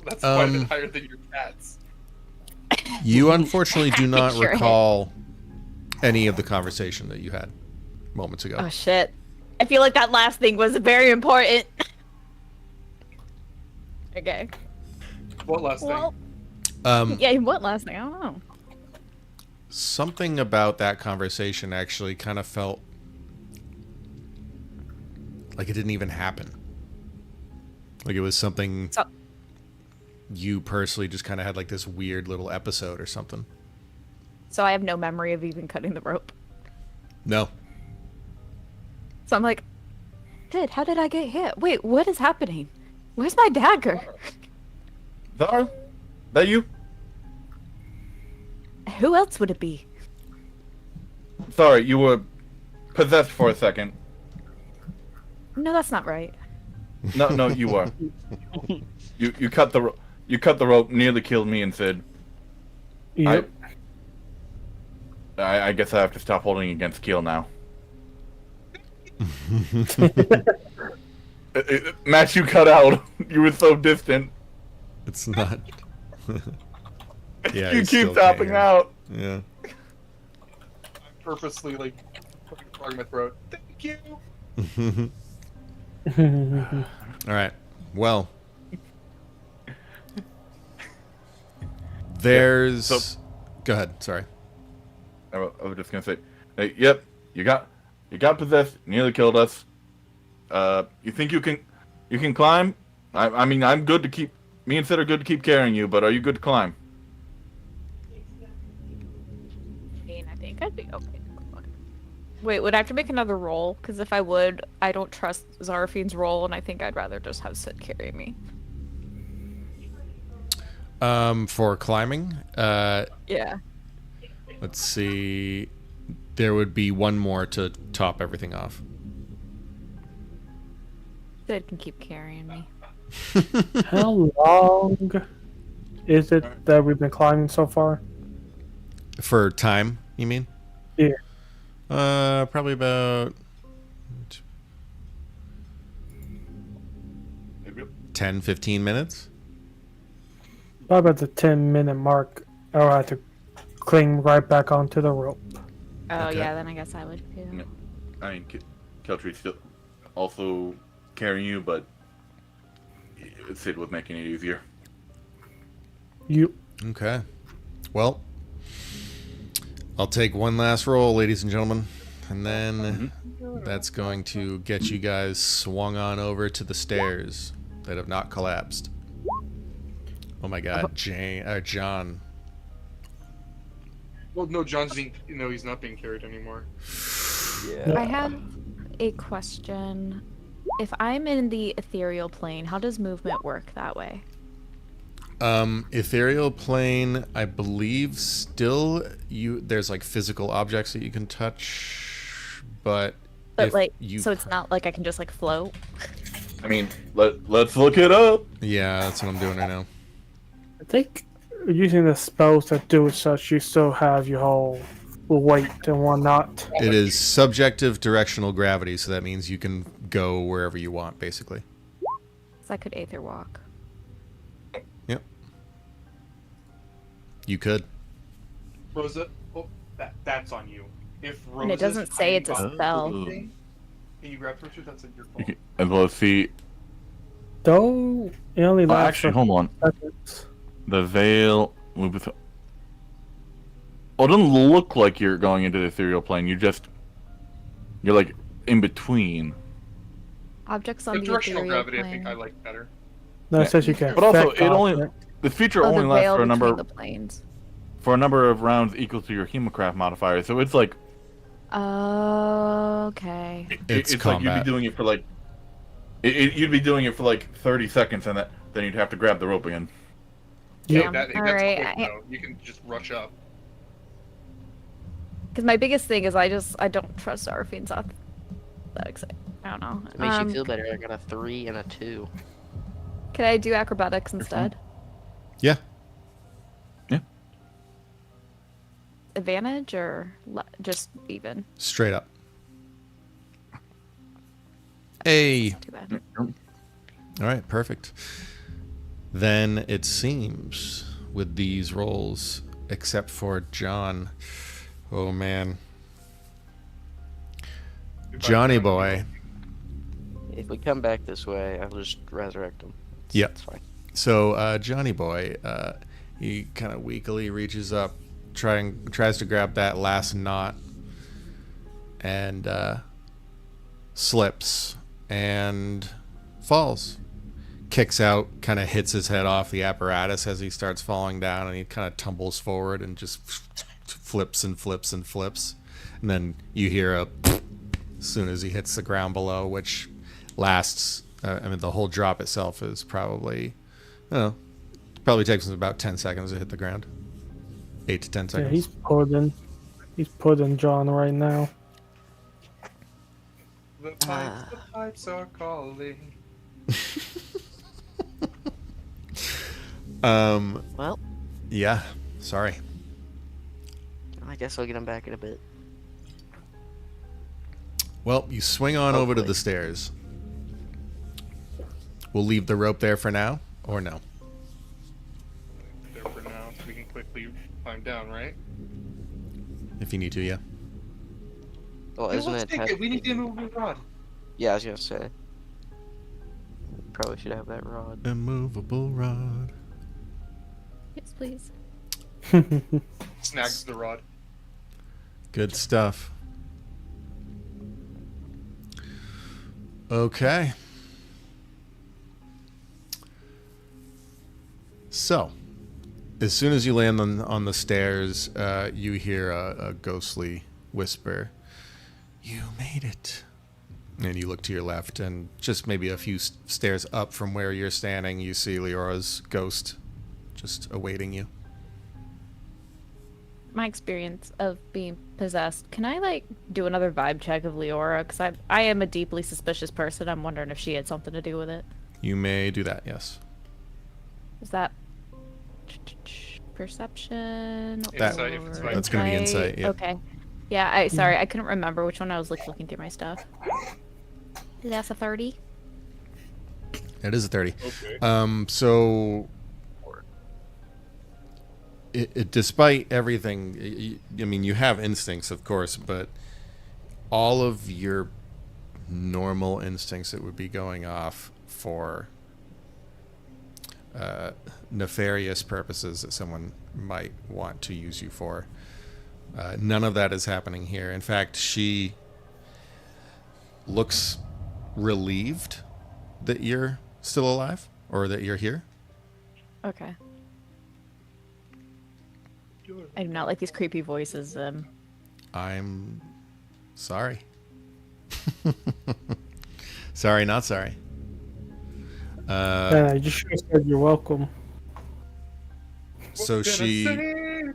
That's quite a bit higher than your cats. You unfortunately do not Sure. recall any of the conversation that you had moments ago. Oh shit. I feel like that last thing was very important. Okay. What last Well, Um, yeah, what last thing? I don't know. Something about that conversation actually kind of felt like it didn't even happen. Like it was something So- you personally just kind of had like this weird little episode or something. So I have no memory of even cutting the rope. No. So I'm like, how did I get hit? Wait, what is happening? Where's my dagger? Zara? That you? Who else would it be? Sorry, you were possessed for a second. No, that's not right. No, you were. You cut the rope, nearly killed me, and said, Yep. I guess I have to stop holding against Keel now. Matt, you cut out. You were so distant. It's not. Yeah, you you still keep can't tapping hear. out. Yeah. I'm purposely like putting a frog in my throat. Thank you. All right. Well, There's. Go ahead. Sorry. I was just gonna say, hey, yep, you got possessed, nearly killed us. You think you can climb? I mean, I'm good to keep. Me and Sid are good to keep carrying you, but are you good to climb? I think I'd be okay. Wait, would I have to make another roll? Because if I would, I don't trust Zarafine's roll, and I think I'd rather just have Sid carry me. For climbing, Yeah. let's see. There would be one more to top everything off. Sid can keep carrying me. How long is it that we've been climbing so far? For time, you mean? Yeah. Probably about 10, 15 minutes. Probably about the 10-minute mark. I'll have to cling right back onto the rope. Oh, Okay. yeah, then I guess I would too. No. I mean, Keltry's still also carrying you, but Sid was making it easier. You. Okay. Well, I'll take one last roll, ladies and gentlemen, and then that's going to get you guys swung on over to the stairs that have not collapsed. Oh my God, John. Well, no, John's being. No, he's not being carried anymore. Yeah. I have a question. If I'm in the ethereal plane, how does movement work that way? Ethereal plane, I believe still there's like physical objects that you can touch, but if like, you so it's not like I can just like float? I mean, let's look it up. Yeah, that's what I'm doing right now. I think using the spells that do such, you still have your whole weight and whatnot. It is subjective directional gravity, so that means you can go wherever you want, basically. So I could aether walk. Yep. You could. Rosa, that's on you. If Rosa. And it doesn't say it's a spell. Can you grab her too? That's your fault. As well as see. Though it only lasts Actually, for hold on. seconds. The veil. Oh, it doesn't look like you're going into the ethereal plane. You're like in between. Objects on The the directional ethereal gravity, I plane. think I like better. No, it says you can. But also, affect it only objects. the feature Oh, only the lasts veil for a between number the planes. of rounds equal to your hemocraft modifier. So it's like Okay. It's like you'd combat. be doing it for like you'd be doing it for like 30 seconds, and then you'd have to grab the rope again. Yep. Damn. That's Alright, the hook, though. You can just rush up. Because my biggest thing is I don't trust Zarafine's athletics. I don't know. It makes you feel better. I got a 3 and a 2. Can I do acrobatics instead? Yeah. Advantage or just even? Straight up. Hey. Too bad. All right, perfect. Then it seems with these rolls, except for John. Oh man. Johnny boy. If we come back this way, I'll just resurrect him. Yep. That's fine. So Johnny boy, he kind of weakly reaches up, tries to grab that last knot, and slips and falls. Kicks out, kind of hits his head off the apparatus as he starts falling down, and he kind of tumbles forward and just flips and flips and flips. And then you hear a as soon as he hits the ground below, which lasts. I mean, the whole drop itself is probably, I don't know, probably takes him about 10 seconds to hit the ground. 8 to 10 Yeah, seconds. he's putting John right now. The pipes are calling. Well, Yeah. Sorry. I guess I'll get him back in a bit. Well, you swing on over to the Hopefully. stairs. We'll leave the rope there for now, or no? There for now, so we can quickly climb down, right? If you need to, yeah. Well, Yeah, isn't let's it? take it. We need the immovable rod. Yeah, I was gonna say. Probably should have that rod. Immovable rod. Yes, please. Snags the rod. Good stuff. Okay. So, as soon as you land on the stairs, you hear a ghostly whisper. You made it. And you look to your left, and just maybe a few stairs up from where you're standing, you see Leora's ghost just awaiting you. My experience of being possessed. Can I like do another vibe check of Leora? Because I am a deeply suspicious person. I'm wondering if she had something to do with it. You may do that, yes. Is that perception? Insight, if it's or vibe. That's gonna be insight, yeah. Okay. Yeah. Sorry, I couldn't remember which one I was like looking through my stuff. That's a 30. It is a 30. Okay. So, despite everything, I mean, you have instincts, of course, but all of your normal instincts that would be going off for nefarious purposes that someone might want to use you for, none of that is happening here. In fact, she looks relieved that you're still alive or that you're here. Okay. I do not like these creepy voices. I'm sorry. Sorry, not sorry. Yeah, you should have said you're welcome. So What can I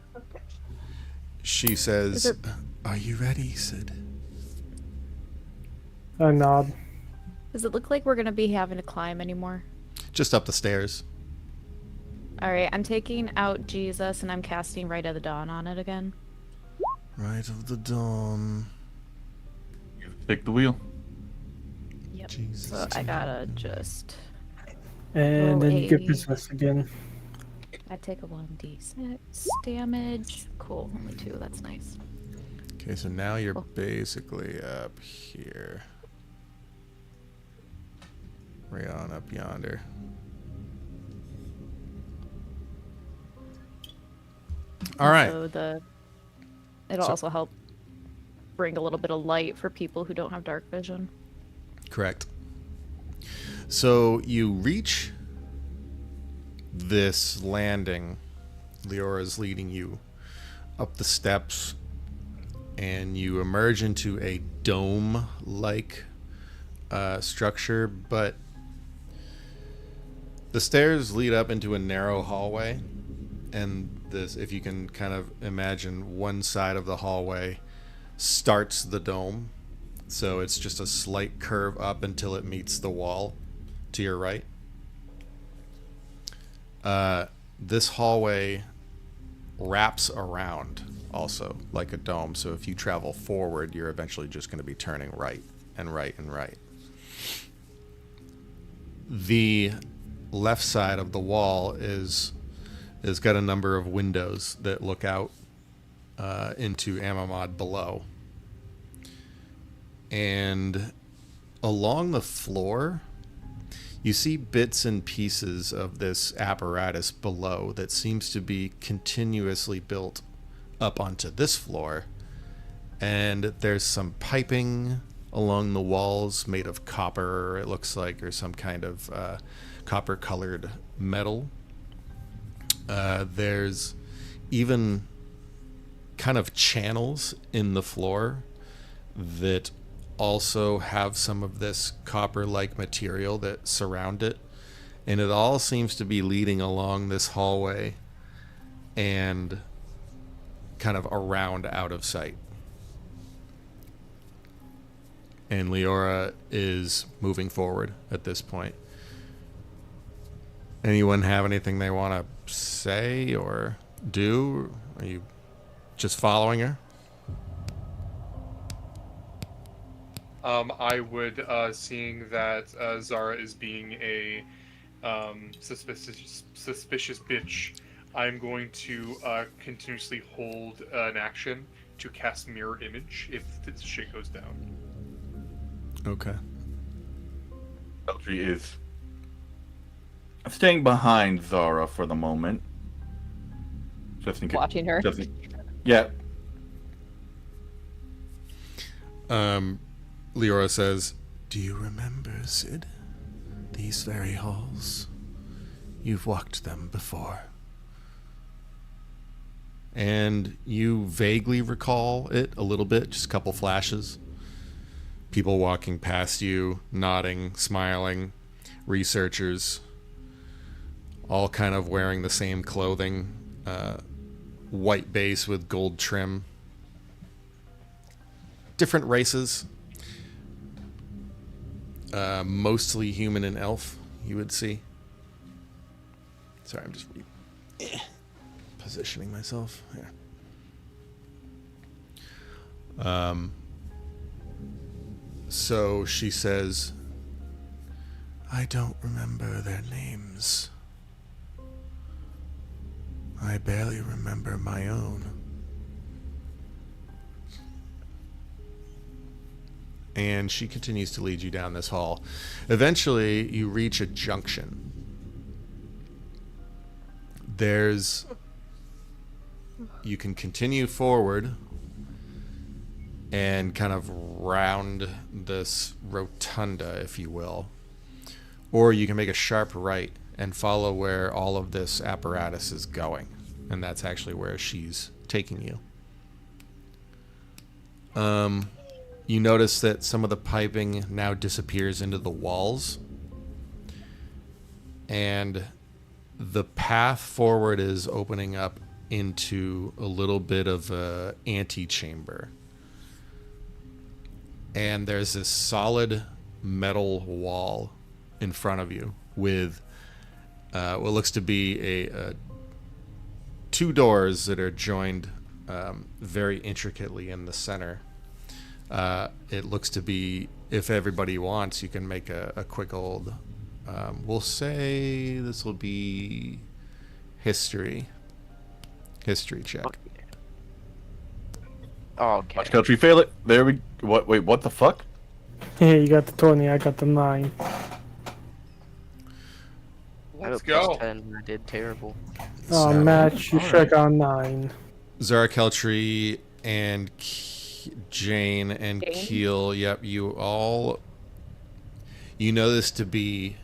she Is says, it- "Are you ready, Sid?" I nod. Does it look like we're gonna be having to climb anymore? Just up the stairs. All right, I'm taking out Jesus and I'm casting Right of the Dawn on it again. Right of the dawn. You take the wheel. Yep. Jesus. So I gotta just. And Roll then you get a- possessed again. I take a 1d6 damage. Cool, only 2. That's nice. Okay, so now you're Cool. basically up here. Right on up yonder. All right. So it'll So- also help bring a little bit of light for people who don't have dark vision. Correct. So you reach this landing. Leora's leading you up the steps, and you emerge into a dome-like structure, but the stairs lead up into a narrow hallway, and this, if you can kind of imagine, one side of the hallway starts the dome. So it's just a slight curve up until it meets the wall to your right. This hallway wraps around also like a dome. So if you travel forward, you're eventually just going to be turning right and right and right. The left side of the wall is got a number of windows that look out into Amamad below. And along the floor, you see bits and pieces of this apparatus below that seems to be continuously built up onto this floor. And there's some piping along the walls made of copper, it looks like, or some kind of copper-colored metal. There's even kind of channels in the floor that also have some of this copper-like material that surround it, and it all seems to be leading along this hallway and kind of around out of sight. And Leora is moving forward at this point. Anyone have anything they want to say or do? Are you just following her? I would, seeing that Zara is being a suspicious bitch, I'm going to continuously hold an action to cast Mirror Image if this shit goes down. Okay. Eldry is staying behind Zara for the moment. Just in case. Watching her. Yeah. Leora says, "Do you remember, Sid? These very halls? You've walked them before." And you vaguely recall it a little bit, just a couple flashes. People walking past you, nodding, smiling, researchers, all kind of wearing the same clothing, white base with gold trim. Different races, mostly human and elf, you would see. Sorry, I'm just positioning myself here. So she says, "I don't remember their names. I barely remember my own." And she continues to lead you down this hall. Eventually, you reach a junction. You can continue forward and kind of round this rotunda, if you will. Or you can make a sharp right and follow where all of this apparatus is going. And that's actually where she's taking you. You notice that some of the piping now disappears into the walls. And the path forward is opening up into a little bit of a antechamber. And there's this solid metal wall in front of you with what looks to be two doors that are joined very intricately in the center. It looks to be, if everybody wants, you can make a quick old, we'll say this will be history check. Okay. Watch country fail it. There we. What? Wait. What the fuck? Yeah, you got the 20, I got the 9. I Let's got go. +10. I did terrible. Oh, So- Matt, you should have gone 9. Zara Keltry and Jane and Jane? Keel, yep, you know this to be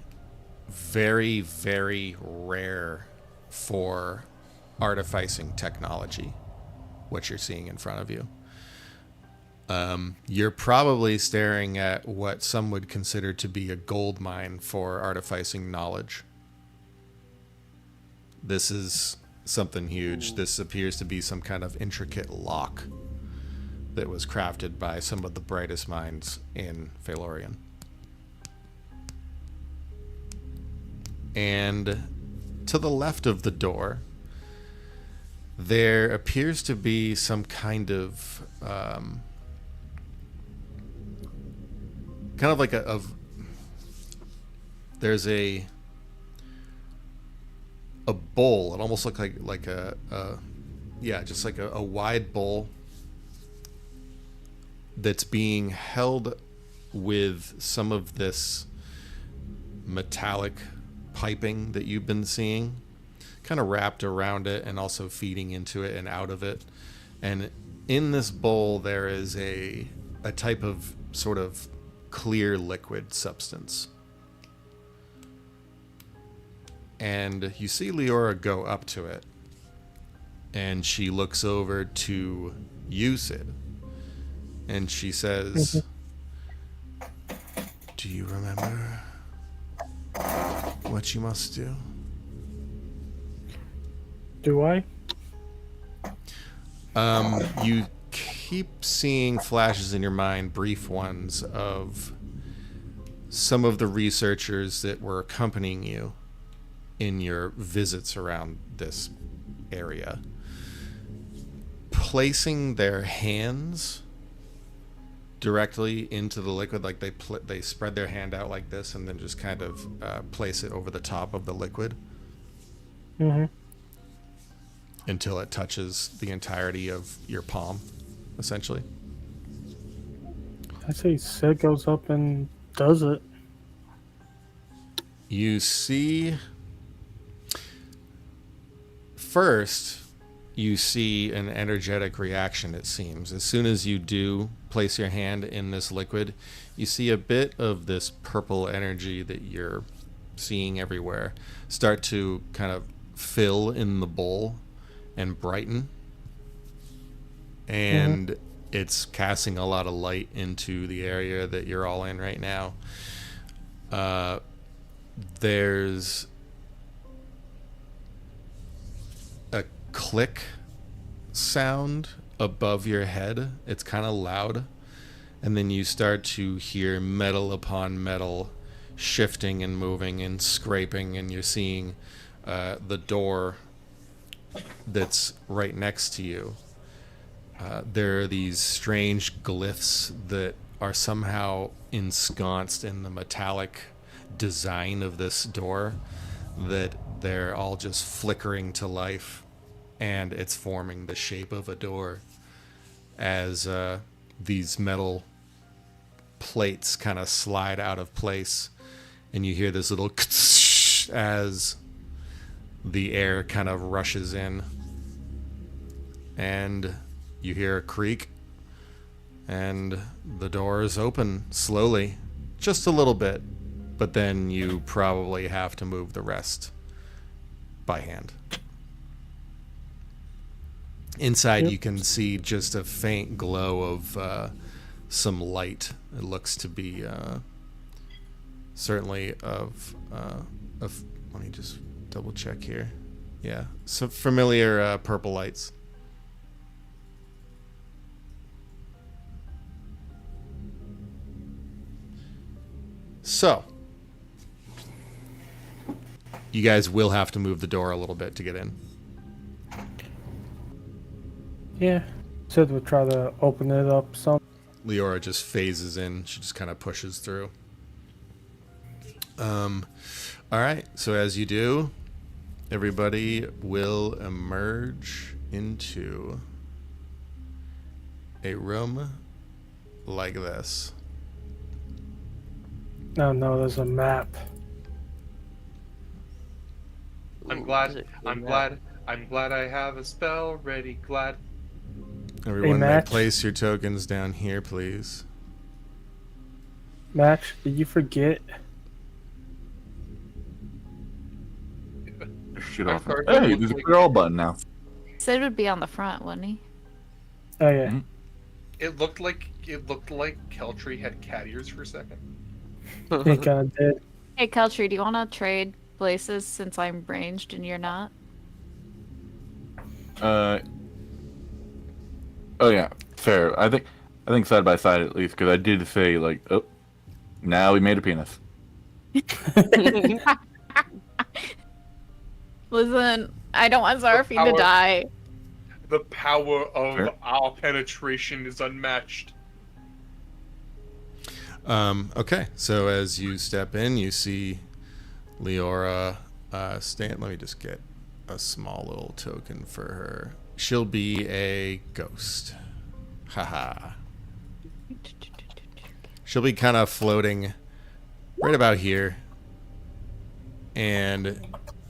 very, very rare for artificing technology, what you're seeing in front of you. You're probably staring at what some would consider to be a gold mine for artificing knowledge. This is something huge. This appears to be some kind of intricate lock that was crafted by some of the brightest minds in Phalorian. And to the left of the door, there appears to be some kind of there's a bowl. It almost looks like a just like a wide bowl that's being held with some of this metallic piping that you've been seeing, kind of wrapped around it and also feeding into it and out of it. And in this bowl there is a type of sort of clear liquid substance. And you see Leora go up to it, and she looks over to you, Sid, and she says, "Do you remember what you must do?" Do I? You keep seeing flashes in your mind, brief ones, of some of the researchers that were accompanying you in your visits around this area, placing their hands directly into the liquid, like they spread their hand out like this and then just kind of place it over the top of the liquid until it touches the entirety of your palm, essentially. I say Sid goes up and does it. You see, first, you see an energetic reaction, it seems. As soon as you do place your hand in this liquid, you see a bit of this purple energy that you're seeing everywhere start to kind of fill in the bowl and brighten. And it's casting a lot of light into the area that you're all in right now. There's a click sound above your head. It's kind of loud. And then you start to hear metal upon metal shifting and moving and scraping. And you're seeing the door that's right next to you. There are these strange glyphs that are somehow ensconced in the metallic design of this door, that they're all just flickering to life, and it's forming the shape of a door as these metal plates kind of slide out of place, and you hear this little as the air kind of rushes in, and you hear a creak, and the door is open slowly, just a little bit, but then you probably have to move the rest by hand. Inside, you can see just a faint glow of some light. It looks to be certainly of. Let me just double check here. Yeah, some familiar purple lights. So, you guys will have to move the door a little bit to get in. Yeah. Said we'll try to open it up some. Leora just phases in. She just kind of pushes through. All right. So as you do, everybody will emerge into a room like this. Oh no, there's a map. I'm glad I have a spell ready. Glad. Everyone may Matt. place your tokens down here, please. Match, did you forget? Shit I'm off. sorry, Hey, it there's a looks clear all button now. Sid would be on the front, wouldn't he? Oh yeah. Mhm. It looked like Keltree had cat ears for a second. He kind of did. Hey, Keltree, do you want to trade places since I'm ranged and you're not? Oh yeah, fair. I think side by side at least, because I did say like, oh, now we made a penis. Listen, I don't want Zarfy power- to die. The power of Fair. our penetration is unmatched. Okay, so as you step in, you see Leora stand. Let me just get a small little token for her. She'll be a ghost. Haha. She'll be kind of floating right about here. And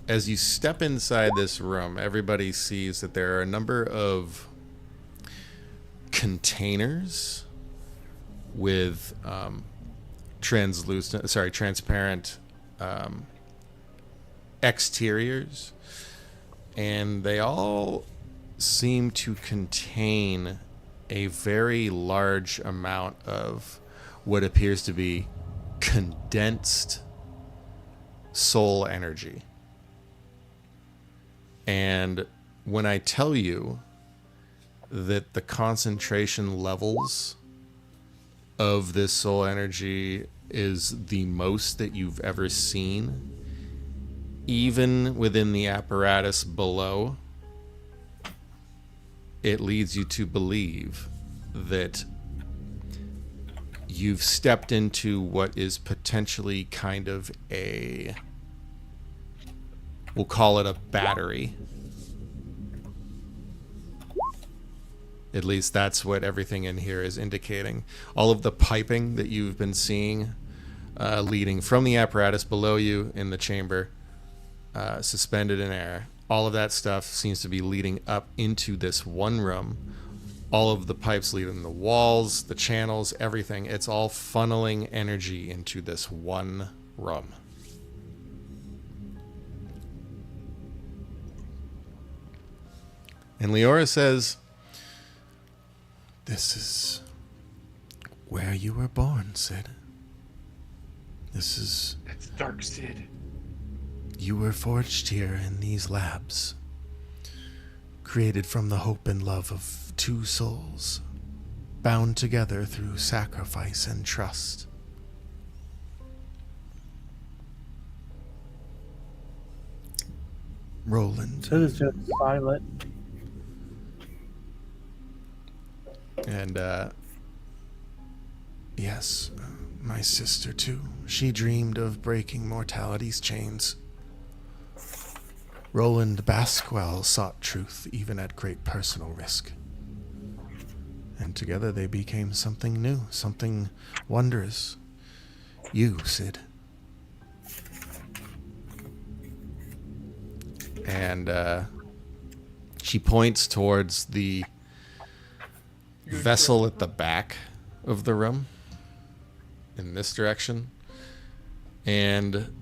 as you step inside this room, everybody sees that there are a number of containers with transparent exteriors, and they all seem to contain a very large amount of what appears to be condensed soul energy. And when I tell you that the concentration levels of this soul energy is the most that you've ever seen, even within the apparatus below, it leads you to believe that you've stepped into what is potentially kind of a, we'll call it a battery. At least that's what everything in here is indicating. All of the piping that you've been seeing leading from the apparatus below you in the chamber, suspended in air, all of that stuff seems to be leading up into this one room. All of the pipes leading the walls, the channels, everything. It's all funneling energy into this one room. And Leora says, "This is where you were born, Sid. This is... It's Dark Sid. You were forged here in these labs, created from the hope and love of two souls, bound together through sacrifice and trust. Roland Sid is just silent. and, yes, my sister too. She dreamed of breaking mortality's chains. Roland Basquel sought truth even at great personal risk. And together they became something new, something wondrous. You, Sid. And she points towards the vessel at the back of the room in this direction. And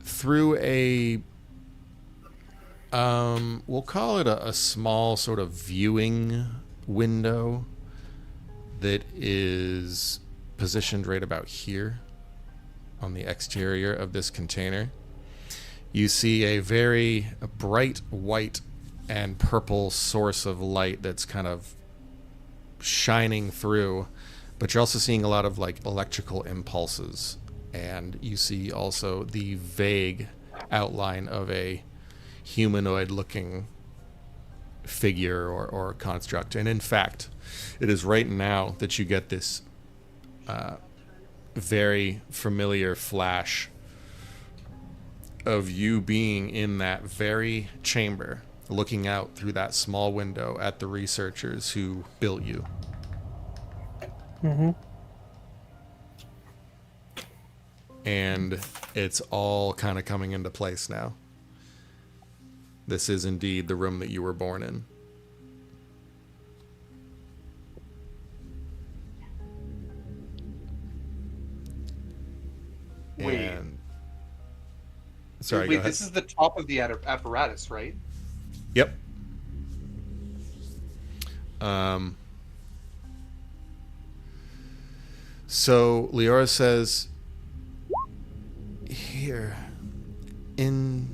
through a we'll call it a small sort of viewing window that is positioned right about here on the exterior of this container. You see a very bright white and purple source of light that's kind of shining through, but you're also seeing a lot of like electrical impulses, and you see also the vague outline of a humanoid looking figure or construct. And in fact, it is right now that you get this very familiar flash of you being in that very chamber, looking out through that small window at the researchers who built you. Mm-hmm. And it's all kind of coming into place now. This is indeed the room that you were born in. Wait. And... Sorry, go Wait, ahead. this is the top of the apparatus, right? Yep. So Leora says, here, in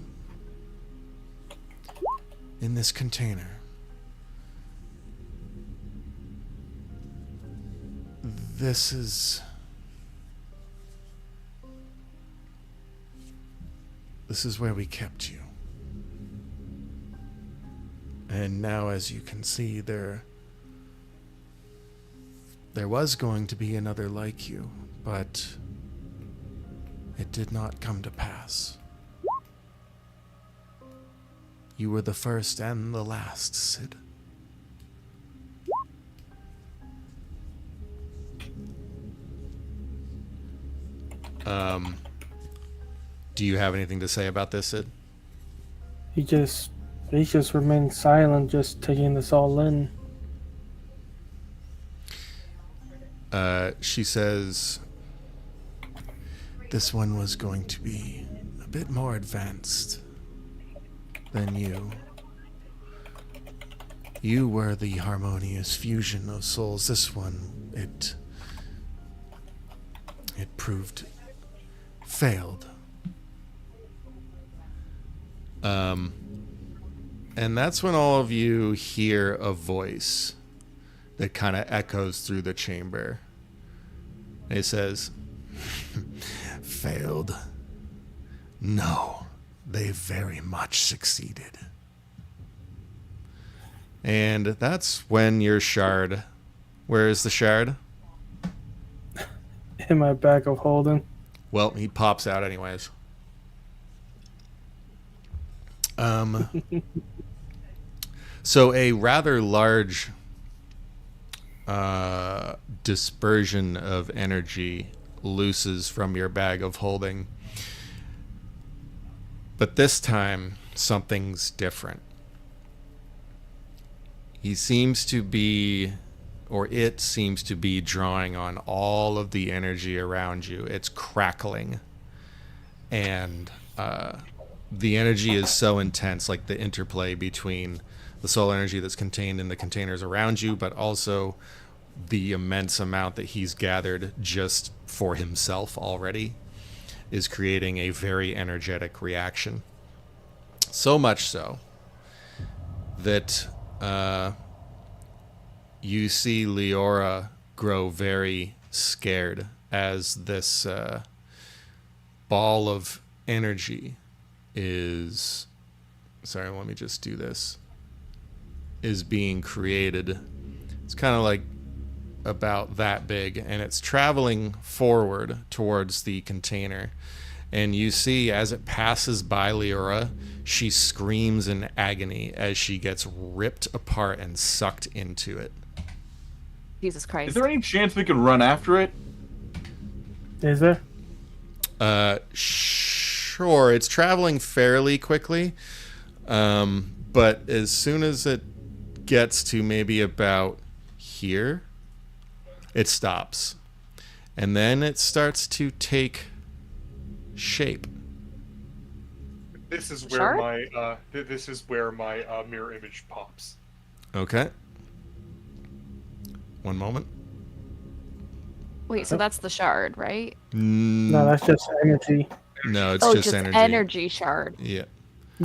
this container, this is where we kept you. And now, as you can see, there was going to be another like you, but it did not come to pass. You were the first and the last, Sid. Do you have anything to say about this, Sid? He just remained silent, just taking this all in. She says, this one was going to be a bit more advanced than you. You were the harmonious fusion of souls. This one, it proved failed. And that's when all of you hear a voice that kind of echoes through the chamber. It says, failed? No, they very much succeeded. And that's when your shard... Where is the shard? In my bag of holding. Well, he pops out anyways. So a rather large dispersion of energy looses from your bag of holding. But this time, something's different. He seems to be, or it seems to be, drawing on all of the energy around you. It's crackling. And the energy is so intense, like the interplay between the soul energy that's contained in the containers around you, but also the immense amount that he's gathered just for himself already is creating a very energetic reaction. So much so that you see Leora grow very scared as this ball of energy is... Sorry, let me just do this. Is being created. It's kind of like about that big, and it's traveling forward towards the container. And you see, as it passes by Leora, she screams in agony as she gets ripped apart and sucked into it. Jesus Christ. Is there any chance we can run after it? Is there? Sure. It's traveling fairly quickly, but as soon as it gets to maybe about here, it stops. And then it starts to take shape. This is where Shard? my mirror image pops. Okay. One moment. Wait, so that's the shard, right? No, that's just energy. No, it's Oh, just energy. energy shard. Yeah.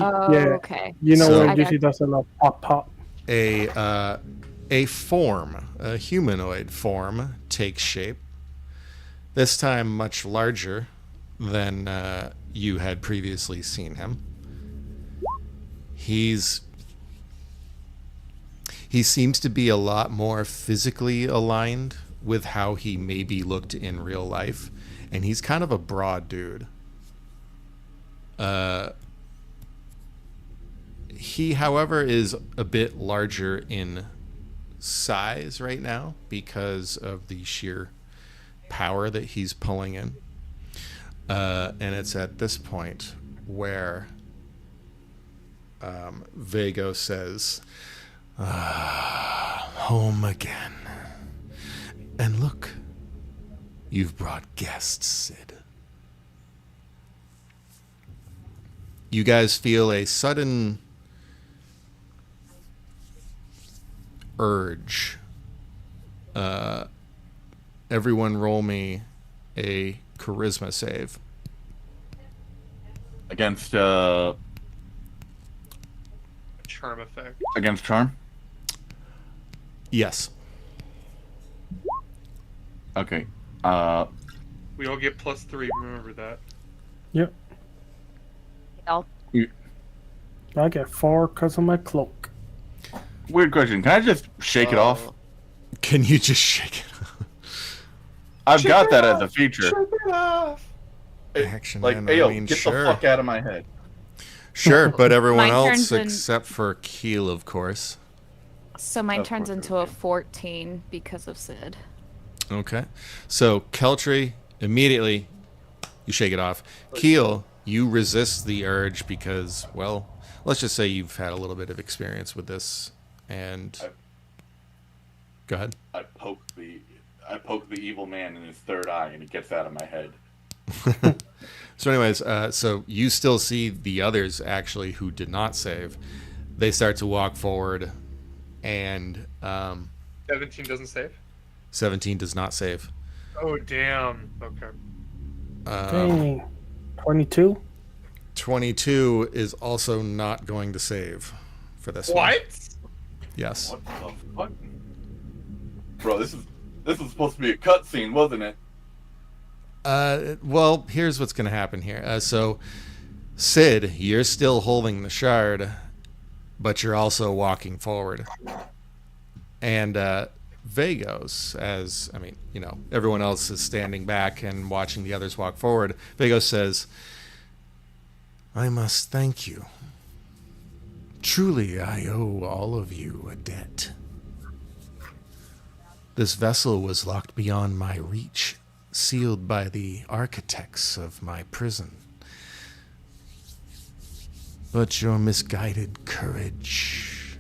Oh, Yeah. okay. You know So- where I it got usually does a little pop pop. A form, a humanoid form, takes shape. This time much larger than you had previously seen him. He seems to be a lot more physically aligned with how he maybe looked in real life, and he's kind of a broad dude. He, however, is a bit larger in size right now because of the sheer power that he's pulling in. And it's at this point where Vago says, home again. And look, you've brought guests, Sid. You guys feel a sudden urge. Everyone roll me a charisma save. Against Charm effect. against charm? Yes. Okay. We all get +3. Remember that. Yep. I'll- I get 4 because of my cloak. Weird question. Can I just shake it off? Can you just shake it? I've got that as a feature. Action, Like, man, hey, yo, I mean, get sure. the fuck out of my head. Sure, but everyone Mine else turns in- except for Keel, of course. So mine Of turns course, into a 14 because of Sid. Okay. So, Keltry, immediately, you shake it off. Keel, you resist the urge because, well, let's just say you've had a little bit of experience with this, and... Go ahead. I poke the evil man in his third eye, and it gets out of my head. So anyways, so you still see the others, actually, who did not save. They start to walk forward, and 17 doesn't save. 17 does not save. Oh damn. Okay. Dang. 22? 22 is also not going to save for this one. What? Yes. What the fuck? Bro, this was supposed to be a cutscene, wasn't it? Well, here's what's going to happen here. So, Sid, you're still holding the shard, but you're also walking forward. And Vagos, everyone else is standing back and watching the others walk forward. Vagos says, I must thank you. Truly, I owe all of you a debt. This vessel was locked beyond my reach, sealed by the architects of my prison. But your misguided courage,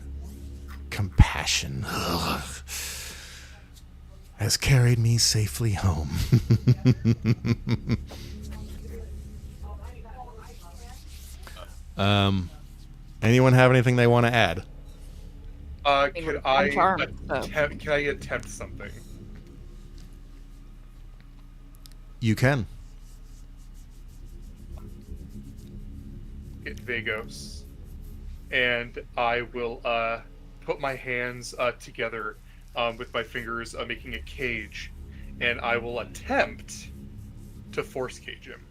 compassion, has carried me safely home. Anyone have anything they want to add? Can I'm charmed, so. Can I attempt something? You can. Get Vagos, and I will put my hands together with my fingers, making a cage, and I will attempt to force cage him.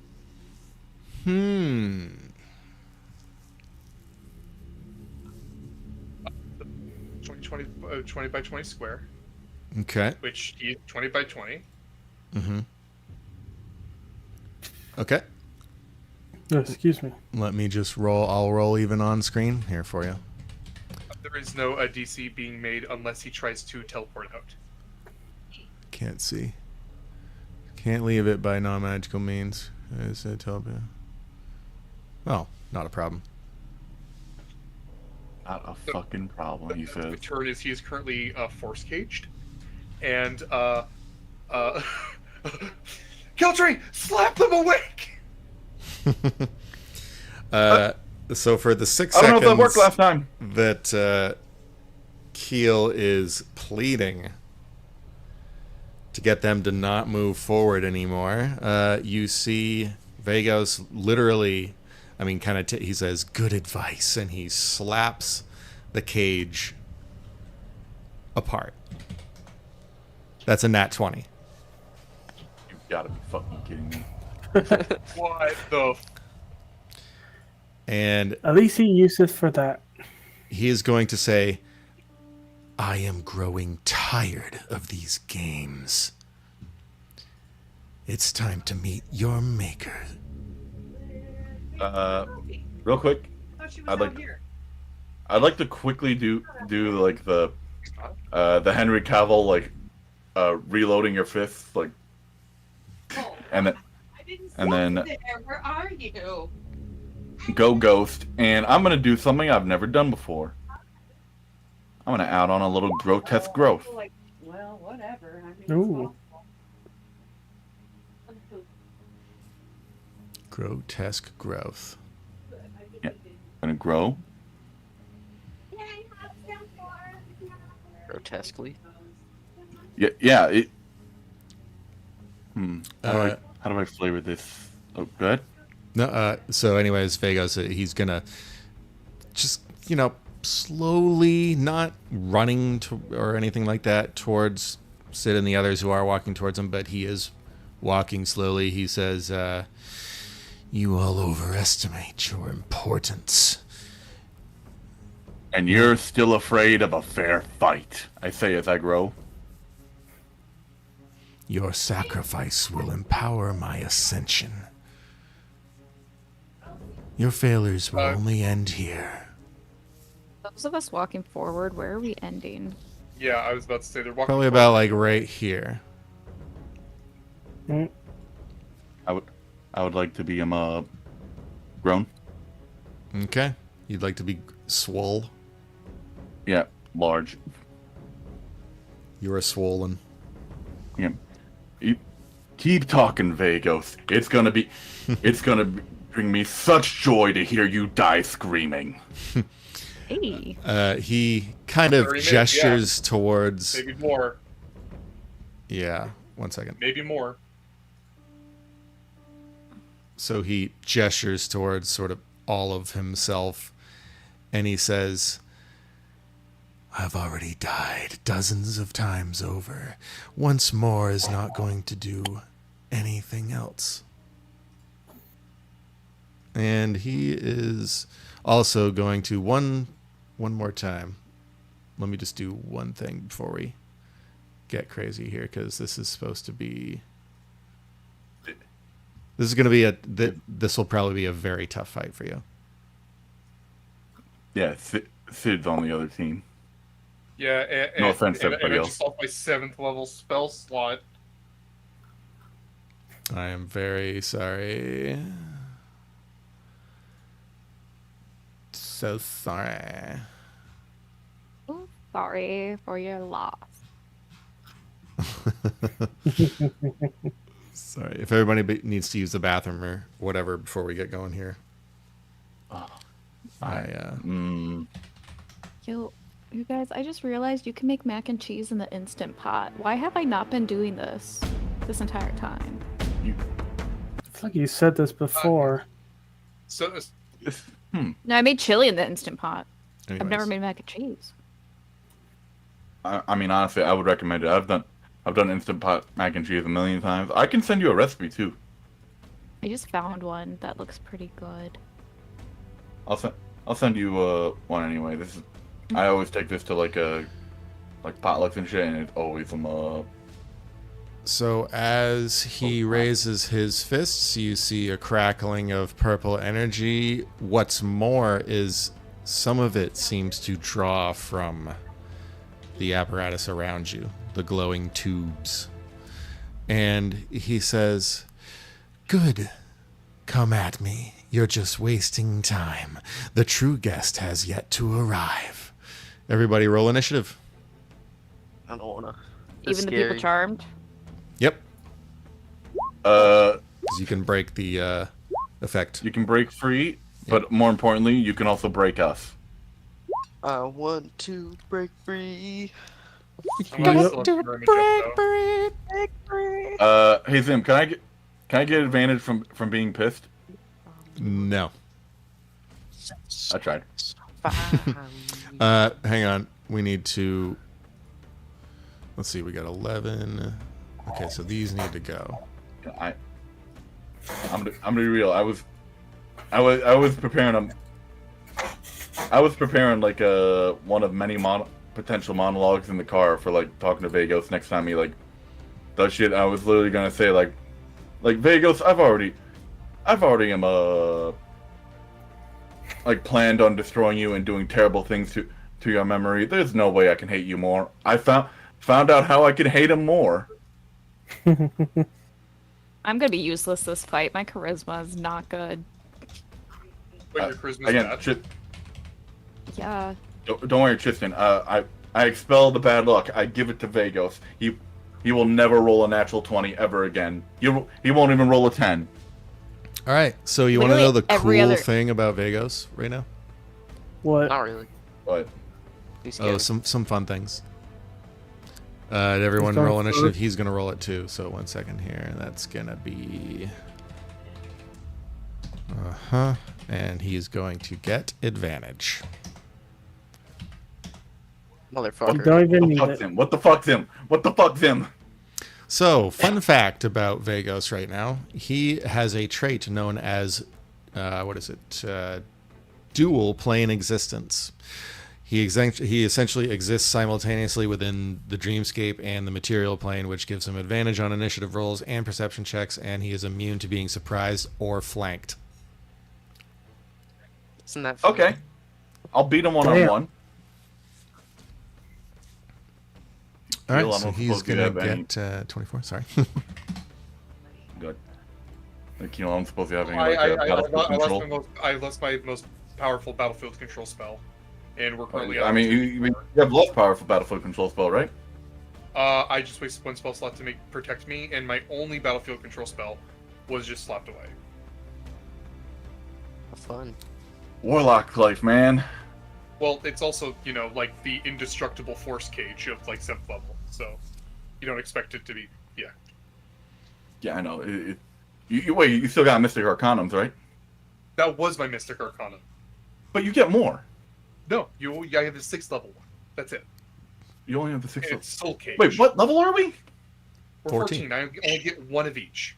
20 by 20 square, Okay. which is 20 by 20. Okay. Excuse me. Let me just roll. I'll roll even on screen here for you. There is no DC being made unless he tries to teleport out. Can't see. Can't leave it by non-magical means. Is it teleport? Oh, not a problem. Not a fucking problem, he The says. turn is he is currently force caged, and Keltree, slap them awake. So for the 6 I don't know seconds if that worked last time. that Keel is pleading to get them to not move forward anymore, you see Vagos literally, I mean, kind of, he says, good advice, and he slaps the cage apart. That's a nat 20. You've got to be fucking kidding me. What the? And At least he used it for that. he is going to say, I am growing tired of these games. It's time to meet your maker. Real quick, I'd like to quickly do like the Henry Cavill like reloading your fists like, and then Where are you? go ghost, and I'm gonna do something I've never done before. I'm gonna add on a little grotesque growth. Well, whatever. Ooh. Grotesque growth. Gonna grow. Grotesquely. Yeah. It. Uh, How do I flavor this? Oh, good. No, so anyways, Vagos, he's gonna just, slowly, not running to, or anything like that, towards Sid and the others who are walking towards him, but he is walking slowly. He says, you all overestimate your importance. And you're still afraid of a fair fight, I say as I grow. Your sacrifice will empower my ascension. Your failures will only end here. Those of us walking forward, where are we ending? Yeah, I was about to say they're walking. Probably about like right here. Mm. I would like to be grown. Okay. You'd like to be swole? Yeah, large. You're a swollen. Yeah. Keep talking, Vagos. It's gonna bring me such joy to hear you die screaming. Hey. He kind of gestures towards... Maybe more. Yeah, 1 second. Maybe more. So he gestures towards sort of all of himself, and he says, I've already died dozens of times over. Once more is not going to do anything else. And he is also going to, one more time. Let me just do one thing before we get crazy here, because this is supposed to be... This is going to be this will probably be a very tough fight for you. Yeah, Sid's on the other team. Yeah, and, No offense to everybody I else. just lost my 7th level spell slot. I am very sorry. so sorry. Oh, sorry for your loss. Sorry. If everybody needs to use the bathroom or whatever before we get going here. Yo, you guys, I just realized you can make mac and cheese in the Instant Pot. Why have I not been doing this entire time? It's like you said this before. So No, I made chili in the Instant Pot. I've never Anyways. made mac and cheese. I mean, honestly, I would recommend it. I've done Instant Pot mac and cheese a million times. I can send you a recipe too. I just found one that looks pretty good. I'll send you one anyway. I always take this to like potlucks and shit, and it's always So as he raises his fists, you see a crackling of purple energy. What's more is some of it seems to draw from the apparatus around you, the glowing tubes. And he says, "Good. Come at me. You're just wasting time. The true guest has yet to arrive." Everybody roll initiative. I don't wanna. Even the people charmed. Yep. 'Cause you can break the effect. you can break free, but more importantly, you can also break us. I want to break free. I'm not still in room and jump, though. Hey Zim, can I get advantage from being pissed? No. I tried. Fine. Hang on. We need to. Let's see. We got 11. Okay, so these need to go. I'm gonna be real. I was preparing like one of many potential monologues in the car for like talking to Vagos next time he like does shit. I was literally gonna say like Vagos, I've already like planned on destroying you and doing terrible things to your memory. There's no way I can hate you more. I found out how I can hate him more. I'm gonna be useless this fight. My charisma is not good. Wait, your charisma's Again, bad? Yeah. Don't worry, Tristan. I expel the bad luck. I give it to Vagos. He will never roll a natural 20 ever again. He won't even roll a 10. All right. So you want to Literally know the every cool other- thing about Vagos right now? What? Not really. But He's Oh, scary. some fun things. Did everyone going roll initiative? first. He's gonna roll it too. So 1 second here. That's gonna be. And he's going to get advantage. You Motherfucker. don't even what the need fuck's it. him? What the fuck's him? What the fuck's him? So, fun fact about Vagos right now: he has a trait known as, dual plane existence. He essentially exists simultaneously within the dreamscape and the material plane, which gives him advantage on initiative rolls and perception checks, and he is immune to being surprised or flanked. Isn't that fun? Okay, I'll beat him one-on-one. All right, Feel I'm so not he's supposed to gonna have any- get 24. Sorry. Good. Like, you know, I'm supposed to have any I, like I, I, battlefield I, control. I lost my most powerful battlefield control spell, and we're currently. I mean, you have less powerful battlefield control spell, right? I just wasted one spell slot to protect me, and my only battlefield control spell was just slapped away. Fun. Warlock life, man. Well, it's also, you know, like the indestructible force cage of like 7th level, so you don't expect it to be. Yeah. Yeah, I know. Wait, you still got Mystic Arcanums, right? That was my Mystic Arcana. But you get more. No, I have the 6th level one. That's it. You only have the 6th And level. it's Soul Cage. Wait, what level are we? We're 14. 14. I only get one of each.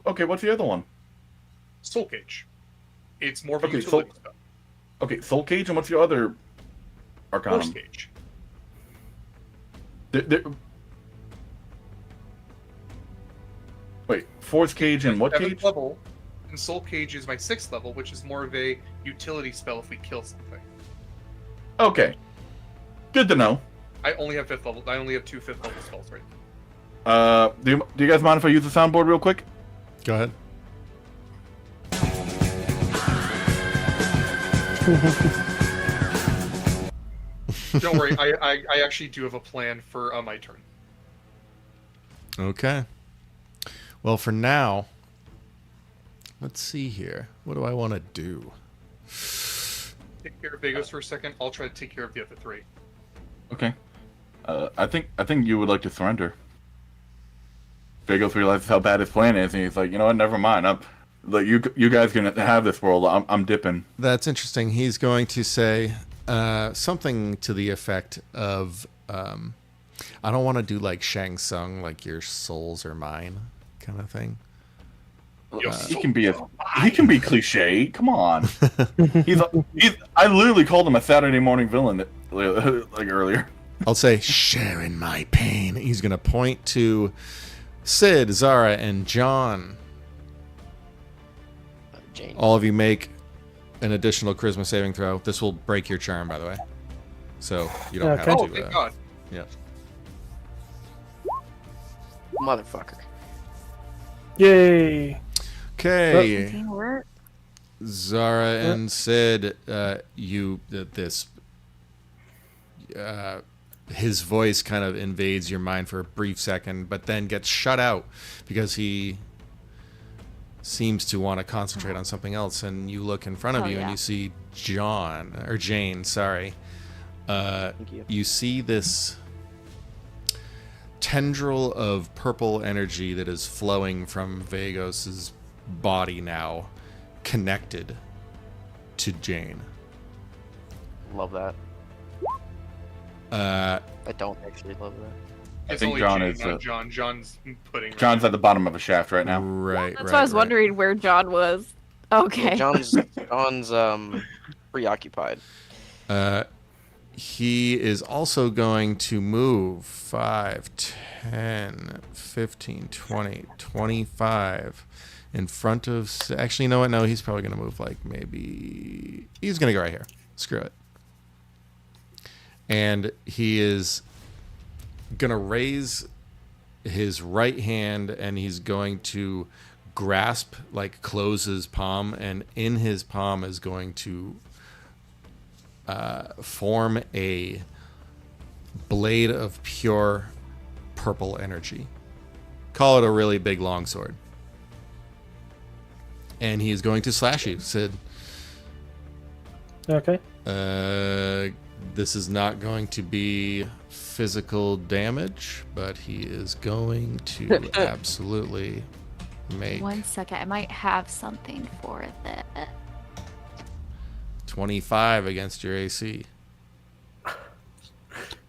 Okay, what's the other one? Soul Cage. It's more of a Okay, utility spell. Okay, Soul Cage, and what's your other Arcanum? Force Cage. Wait, Force Cage and what 7th cage? level, and Soul Cage is my 6th level, which is more of a utility spell if we kill something. Okay. Good to know. I only have 5th level. I only have 2 5th level spells right now. Do you guys mind if I use the soundboard real quick? Go ahead. Don't worry, I actually do have a plan for my turn. Okay. Well, for now, let's see here. What do I want to do? Take care of Vagos for a second. I'll try to take care of the other three. Okay. I think you would like to surrender. Vagos realizes how bad his plan is, and he's like, you know what? Never mind. Like you guys can have this world. I'm dipping. That's interesting. He's going to say something to the effect of, I don't want to do like Shang Tsung, like your souls are mine kind of thing. He can be cliche. Come on. he's I literally called him a Saturday morning villain like earlier. I'll say, sharing my pain. He's going to point to Sid, Zara, and John. Jane. All of you make an additional charisma saving throw. This will break your charm, by the way. So you don't Okay. have Oh, to. thank God. Yeah. Motherfucker. Yay! Okay. Contain work. Zara and Sid, his voice kind of invades your mind for a brief second, but then gets shut out because he seems to want to concentrate on something else. And you look in front of Oh, you and yeah. you see Jane. Sorry. Thank you. You see this tendril of purple energy that is flowing from Vagos's body now, connected to Jane. Love that. I don't actually love that. I It's think only John Jane, is not John. John's putting. John's at the bottom of a shaft right now. Right. That's why I was wondering where John was. Okay. John's preoccupied. He is also going to move 5, 10, 15, 20, 25 in front of... Actually, you know what? No, he's probably going to move like maybe... He's going to go right here. Screw it. And he is going to raise his right hand and he's going to grasp, like close his palm, and in his palm is going to form a blade of pure purple energy. Call it a really big longsword. And he is going to slash you, Sid. Okay. This is not going to be physical damage, but he is going to absolutely make 1 second. I might have something for that. 25 against your AC.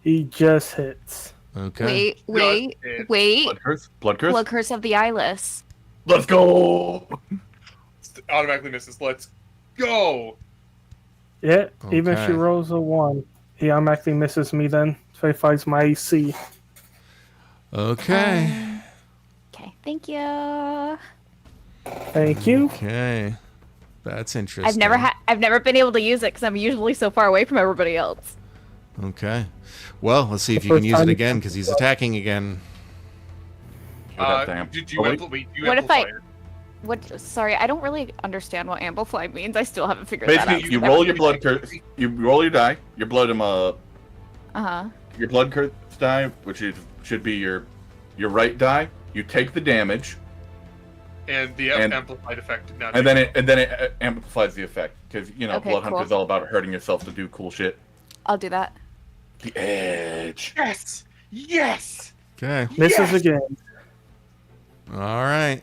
He just hits. Okay. Wait. Blood curse. Blood Curse of the Eyeless. Let's go. Automatically misses. Let's go. Yeah, even if she Okay. rolls a 1, he automatically misses me then. So he fights my AC. Okay. Okay, thank you. Thank you. Okay. That's interesting. I've never been able to use it because I'm usually so far away from everybody else. Okay. Well, let's see if you First can use it time- again because he's attacking again. Damn. Do Oh, wait. you What if I- amplify? What? Sorry, I don't really understand what amplify means. I still haven't figured that out. Basically, you roll your blood curse. You roll your die. Your blood your blood curse die, which should be your right die. You take the damage, And the And- amplified effect. Now and then it amplifies the effect because Okay, Blood Hunt cool. is all about hurting yourself to do cool shit. I'll do that. The edge. Yes. Yes. Okay. Misses Yes! again. All right.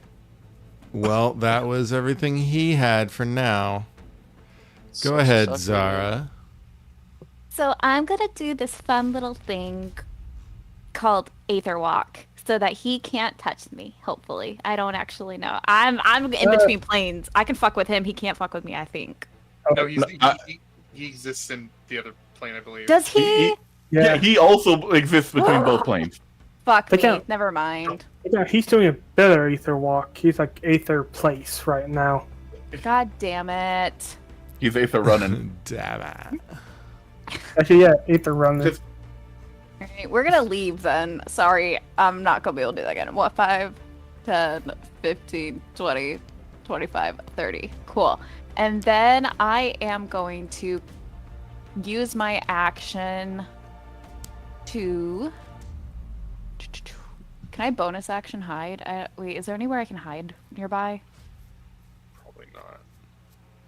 Well, that was everything he had for now. Go ahead, Sucker. Zara. So I'm gonna do this fun little thing called Aether Walk, so that he can't touch me. Hopefully, I don't actually know. I'm in between planes. I can fuck with him. He can't fuck with me. I think. No, No, I- he exists in the other plane, I believe. Does he? Yeah, Yeah, he also exists between both planes. Fuck They me. can't- Never mind. yeah, he's doing a better Aether Walk. He's like Aether Place right now. God damn it. He's Aether running. Damn it. Actually, yeah, Aether Running. Just- All right, we're gonna leave then. Sorry, I'm not gonna be able to do that again. What, 5, 10, 15, 20, 25, 30. Cool. And then I am going to use my action to. Can I bonus action hide? Wait, is there anywhere I can hide nearby? Probably not.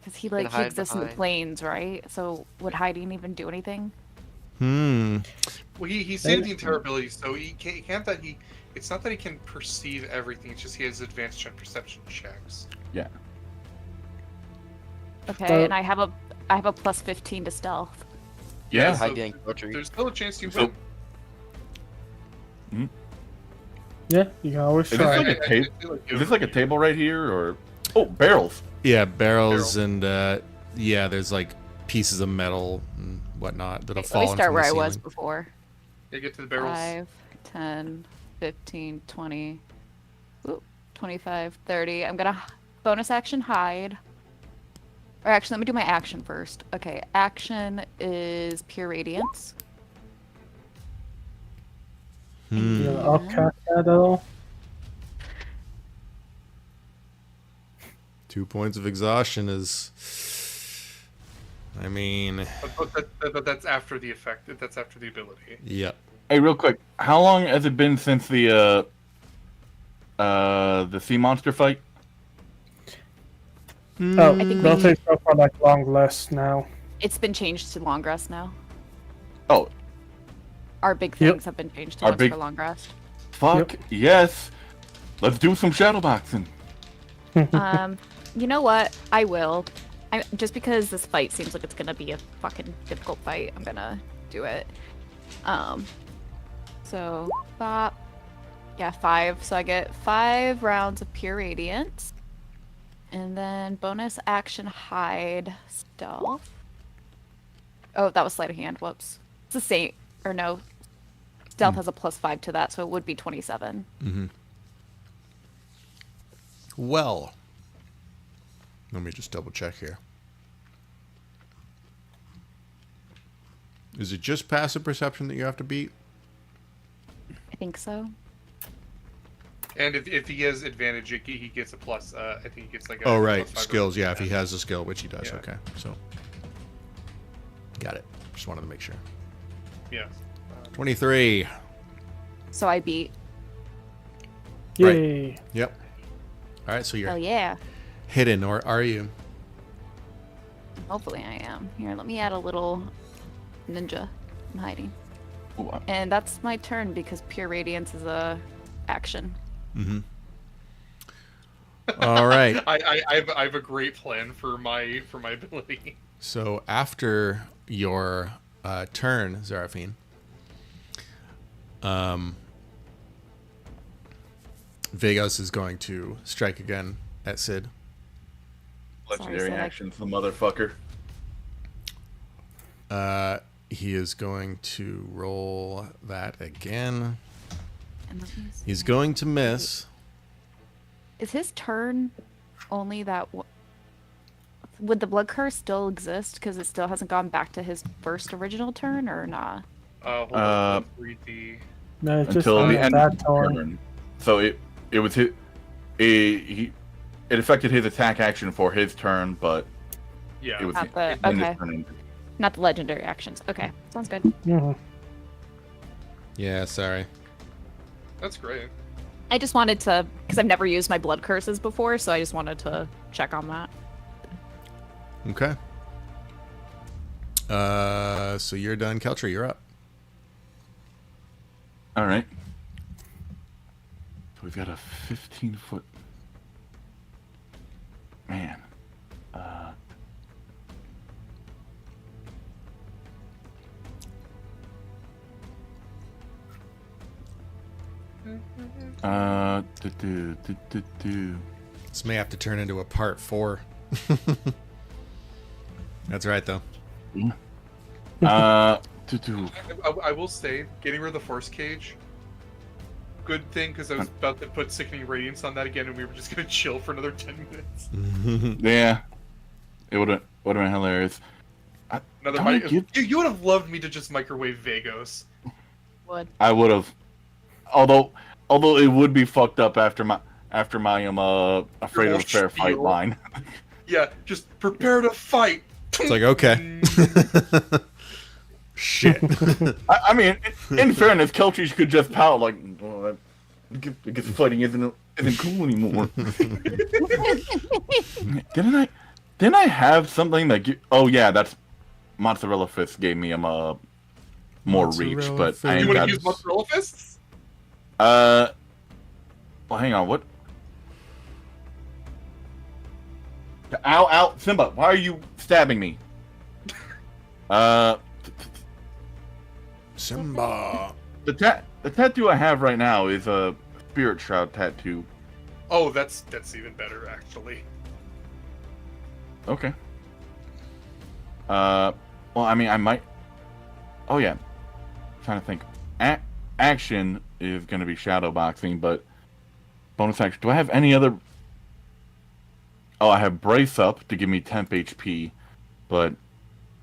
Because he can he hide exists in the behind- planes, right? So would hiding even do anything? Hmm. Well, he saved the entire ability, so he can't that he. It's not that he can perceive everything. It's just he has advanced perception checks. Okay, and I have a plus 15 to stealth. Yeah. so Hiding country. there's still a chance you So- win. Yeah, you can always Is this try. like a I table? feel like Is this like a table right here, or barrels? Yeah, barrels and yeah, there's like pieces of metal and whatnot that'll Let fall me from start the where I ceiling. was before. You get to the barrels. 5, 10, 15, 20, 25, 30. I'm gonna bonus action hide. Or actually, let me do my action first. Okay, action is pure radiance. Hmm. You gonna upcast that at all? 2 points of exhaustion is. I mean, But that's after the effect. That's after the ability. yep. Hey, real quick, how long has it been since the sea monster fight? Oh, I think don't we- take up for like long rests now. It's been changed to long rest now. Oh, Our big Yep. things have been changed to Our ones big- for long rest. fuck yes! Let's do some shadow boxing. You know what? I will. Just because this fight seems like it's gonna be a fucking difficult fight, I'm gonna do it. So yeah, 5. So I get 5 rounds of pure radiance, and then bonus action hide stealth. Oh, that was sleight of hand. Whoops. It's the same, or no? Stealth has a +5 to that, so it would be 27. Well, let me just double check here. Is it just passive perception that you have to beat? I think so. And if he has advantage, he gets a plus. I think he gets like a. Oh, right. +5 Skills. Yeah, if he yeah. has a skill, which he does. Yeah. Okay. So, got it. Just wanted to make sure. Yeah. 23. So I beat. Right. Yay! Yep. All right. So you're Oh yeah. hidden, or are you? Hopefully I am. Here, let me add a little ninja. I'm hiding. Ooh, And that's my turn because pure radiance is a action. Mm-hmm. All right. I have a great plan for my ability. So after your turn, Zaraphine, Vegas is going to strike again at Sid. legendary Sid, I- actions, the motherfucker. He is going to roll that again. And let me see. He's going to miss. Is his turn only that? Would the blood curse still exist because it still hasn't gone back to his first original turn, or not? Hold on, read the. No, it's just Until the end that of the turn. turn. So it was his, it affected his attack action for his turn, but Yeah. it was Not the- when his okay. turn ended. Not the legendary actions. Okay, sounds good. Mhm. Yeah, sorry. That's great. I just wanted to, because I've never used my blood curses before, so I just wanted to check on that. Okay. So you're done, Keltra. You're up. All right. So we've got a 15-foot. Man. This may have to turn into a part 4. That's right, though. I will say, getting rid of the force cage, good thing, because I was about to put sickening radiance on that again, and we were just gonna chill for another 10 minutes. Yeah. It would have been hilarious. Another Don't mic- give- you would have loved me to just microwave Vagos. Would. I would have. Although it would be fucked up after my afraid of a fair fight shield. line. Yeah, just prepare to fight. It's like, okay. Shit. I mean, in fairness, Kelchis could just pout like, well, I guess fighting isn't cool anymore. Didn't I have something that? Oh yeah, that's Mozzarella Fist gave me more reach, Mozzarella but Fist. I You ain't want got. to use mozzarella fists? Well, hang on. What? Ow, ow, Simba! Why are you stabbing me? Simba. The tattoo I have right now is a spirit shroud tattoo. Oh, that's even better actually. Okay. Well, I mean, I might. Oh yeah. I'm trying to think. Action is going to be shadow boxing, but bonus action. Do I have any other? Oh, I have brace up to give me temp HP, but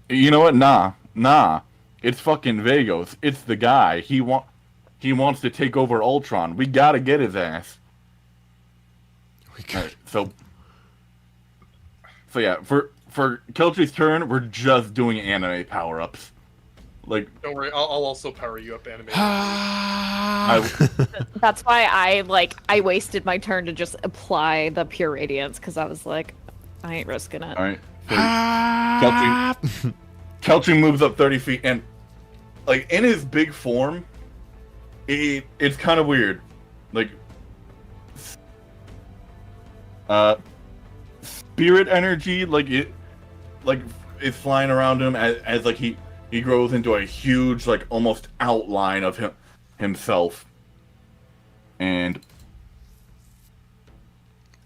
you know what? Nah. It's fucking Vagos. It's the guy. He wants to take over Ultron. We gotta get his ass. Alright, so yeah, for Kelchi's turn, we're just doing anime power ups. Like, Don't worry, I'll also power you up, anime. That's why I wasted my turn to just apply the pure radiance because I was like, I ain't risking it. all right. So Kelchi moves up 30 feet, and like in his big form, it's kind of weird. Like, spirit energy, like is flying around him as like he grows into a huge, like almost outline of himself, and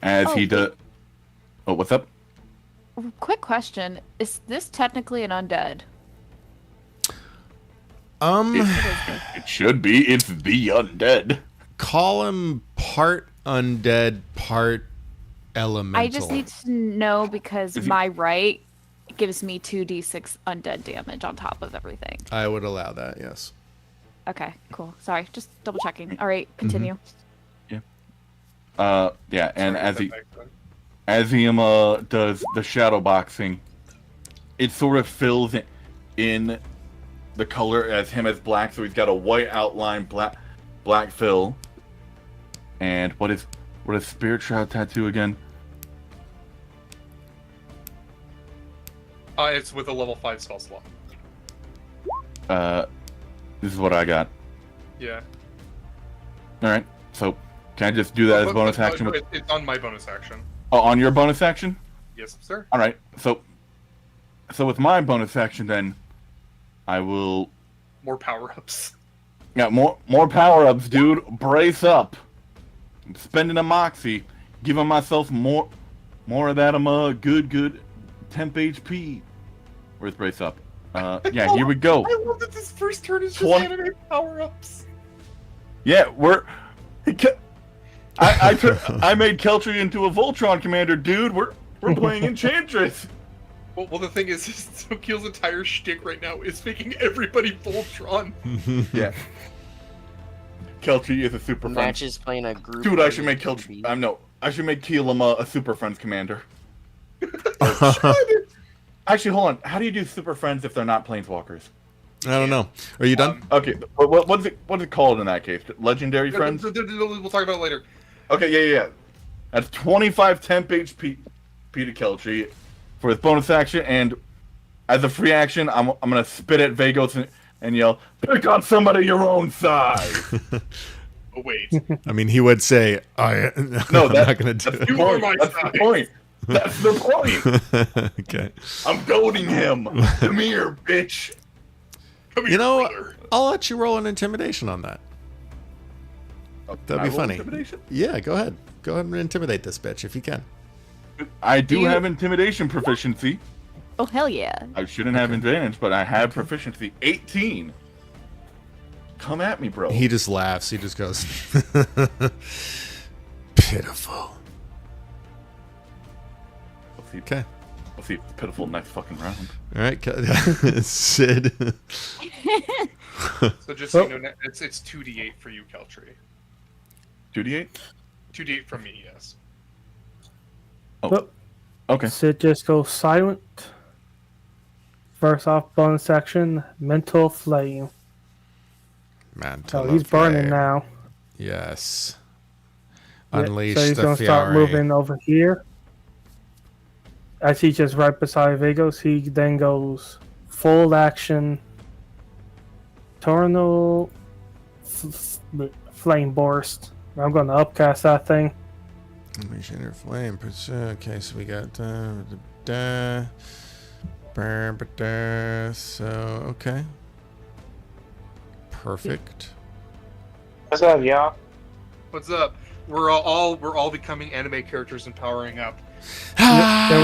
as he does. Oh, what's up? Quick question: is this technically an undead? It should be. It's the undead. Call him part undead, part elemental. I just need to know because my right gives me 2d6 undead damage on top of everything. I would allow that, yes. Okay, cool. Sorry, just double checking. All right, continue. Yeah, and Sorry, as he does the shadow boxing, it sort of fills in the color as him as black, so he's got a white outline, black fill. And what is Spirit Shroud tattoo again? It's with a level 5 spell slot. This is what I got. Yeah. All right, so can I just do that as bonus action? No, it's on my bonus action. Oh, on your bonus action? Yes, sir. All right, so with my bonus action, then I will. More power-ups. Yeah, more power-ups, dude. Brace up. I'm spending a moxie, giving myself more of that good temp HP. Where's brace up? Yeah, here we go. I love that this first turn is just 20 anime power-ups. Yeah, I made Keltri into a Voltron commander, dude. We're playing Enchantress. Well, the thing is, Sokiel's entire shtick right now is making everybody Voltron. Yeah. Keltri is a super friend. Matches playing a group. Dude, I should make Keltri. I should make Keelam a super friends commander. Actually, hold on. How do you do super friends if they're not planeswalkers? I don't know. Are you done? Okay, what's it called in that case? Legendary friends? We'll talk about it later. Okay, yeah. That's 25 temp HP to Keltri for his bonus action, and as a free action, I'm gonna spit at Vagos and yell, "Pick on somebody your own size." Oh, wait. I mean, he would say, No, I'm not going to do that's it. the point. That's the point. That's the point. Okay. I'm goading him. Come here, bitch. Come here, You know, brother. I'll let you roll an intimidation on that. That'd be roll funny. intimidation? Yeah, go ahead. Go ahead and intimidate this bitch if you can. I do You- have intimidation proficiency. Oh hell yeah! I shouldn't have advantage, but I have proficiency. 18. Come at me, bro. He just laughs. He just goes, pitiful. Okay. We'll see if it's pitiful next fucking round. All right, Sid. So just so you know, it's 2d8 for you, Keltri. 2d8? 2d8 from me, yes. Oh. Okay. Sid just goes silent. First off, bonus section, mental flame. Mantle So he's of burning flame. now. Yes. Yeah, Unleash so he's the gonna start fury. moving over here. As he's just right beside Vagos, he then goes full action. Tornado flame burst. I'm gonna upcast that thing. Unleash inner flame. Okay, so we got so okay. Perfect. What's up, y'all? What's up? We're all becoming anime characters and powering up. There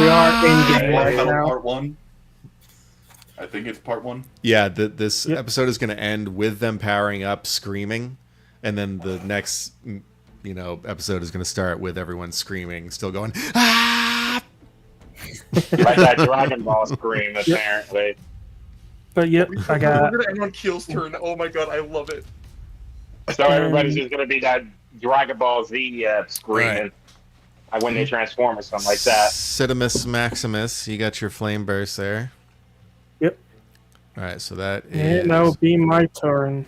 we are in game Well, right so now. part 1. I think it's part 1. Yeah, this Yep. episode is going to end with them powering up, screaming, and then the next, episode is going to start with everyone screaming, still going, ah! Like that Dragon Ball scream, apparently. But yep, I got. We're gonna end on Keel's turn. Oh my god, I love it. So everybody's just gonna be that Dragon Ball Z screaming. Right. Like when they transform or something like that. Cinemus Maximus, you got your flame burst there. Yep. All right, so that is. And that'll be my turn.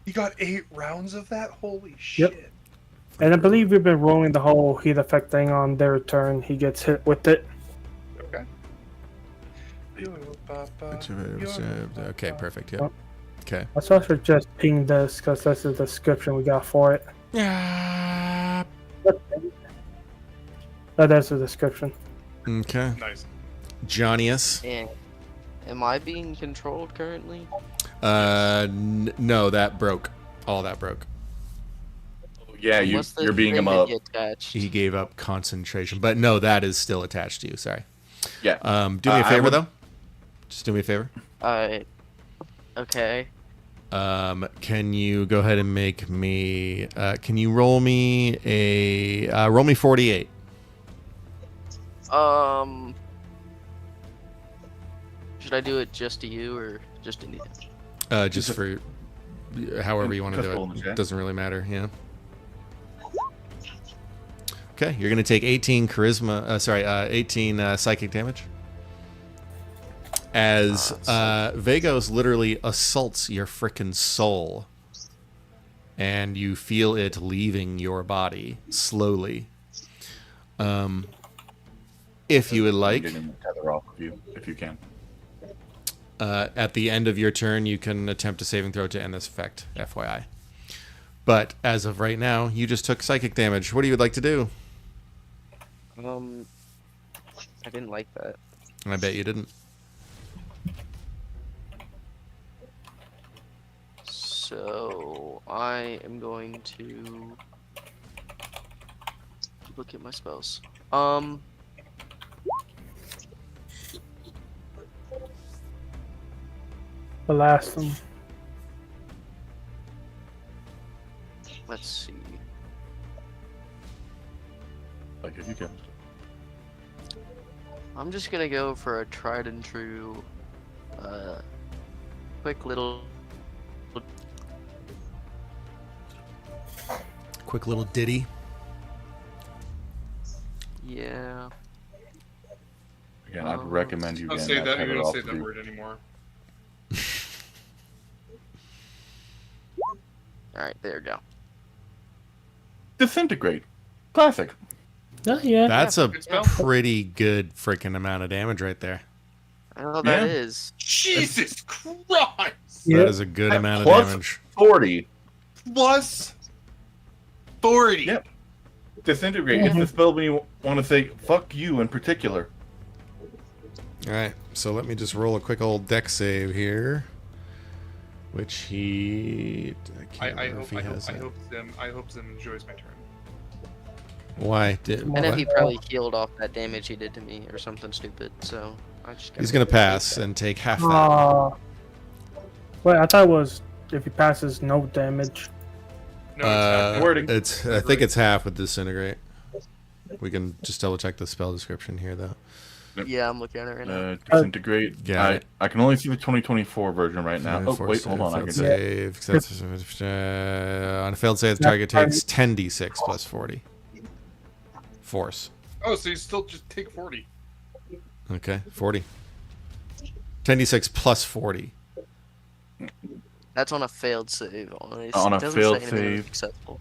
You got 8 rounds of that? Holy shit. And I believe we've been rolling the whole heat effect thing on their turn. He gets hit with it. Okay. Okay, perfect. Yep. Okay. I also should just ping this because that's the description we got for it. Yeah. That is the description. Okay. Nice. Johnnyus. And am I being controlled currently? No, that broke. All that broke. Yeah, What's the you're being thing him that up. you attached? He gave up concentration, but no, that is still attached to you. Sorry. Yeah. Do me a I favor would- though. Just do me a favor. Okay. Can you go ahead and make me? Can you roll me roll me 48? Should I do it just to you or just to Ethan? Just for however you want to Just do roll in the it. chat. Doesn't really matter. Yeah. Okay, you're gonna take 18 charisma. 18 psychic damage. As Vagos literally assaults your frickin' soul, and you feel it leaving your body slowly. If you would like, Getting the tether off of you, if you can. at the end of your turn, you can attempt a saving throw to end this effect, FYI. But as of right now, you just took psychic damage. What do you would like to do? I didn't like that. I bet you didn't. So I am going to look at my spells. Blast him. Let's see. Like if you can. I'm just gonna go for a tried and true, quick little. Quick little ditty. Yeah. Again, I'd recommend you Don't getting say that. You tether don't off say of that you. word anymore. All right, there we go. Disintegrate. Classic. Oh, yeah. That's a Good spell. pretty good freaking amount of damage right there. I know Yeah. that is. Jesus Christ! Yeah. That is a good amount of Plus damage. 40. Plus 40. Yep. Disintegrate. It's the spell when you want to say "fuck you" in particular. All right, so let me just roll a quick old deck save here, which I can't I remember if he has it. I hope Zim enjoys my turn. Why? I know he what? probably healed off that damage he did to me or something stupid. So I just. He's gonna pass and take half that. Wait, I thought it was if he passes, no damage. No, it's not. Wording. I think it's half with disintegrate. We can just double check the spell description here, though. Yeah, I'm looking at it right now. Disintegrate. Got it. I can only see the 2024 version right now. Oh wait, hold on. I can Failed save. On a failed save, the target takes 10d6 plus 40 force. Oh, so you still just take 40. Okay, 40. 10d6 plus 40. That's on a failed save. It On a doesn't failed say anything save. successful.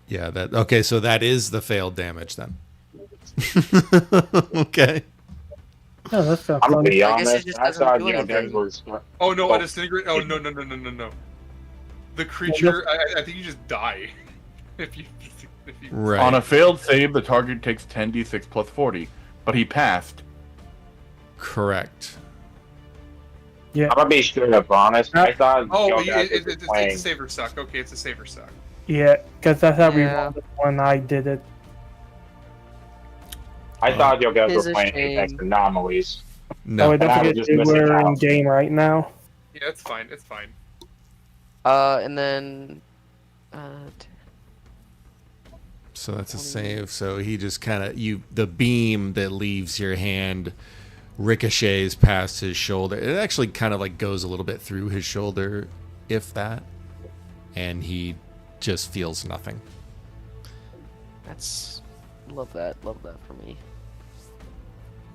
Yeah, that okay, so that is the failed damage then. Okay. No, that's not I'm gonna fun. be I guess it honest. just I doesn't thought do you guys anything. was. Oh no, Oh. a disintegrate. Oh no. The creature. I think you just die if you. Right. On a failed save, the target takes 10d6 plus 40, but he passed. Correct. Yeah, I'm gonna be straight up honest. I thought Oh, you guys were it's playing. a saver suck. Okay, it's a saver suck. yeah, because that's how we Yeah. rolled it when I did it. I thought you guys It's were a playing shame. Apex Anomalies. Oh, No. and don't And I was forget just that missing we're in out. game right now. Yeah, it's fine. It's fine. And then, So that's a save. So he just kind of the beam that leaves your hand ricochets past his shoulder. It actually kind of like goes a little bit through his shoulder, if that, and he just feels nothing. that's love that for me.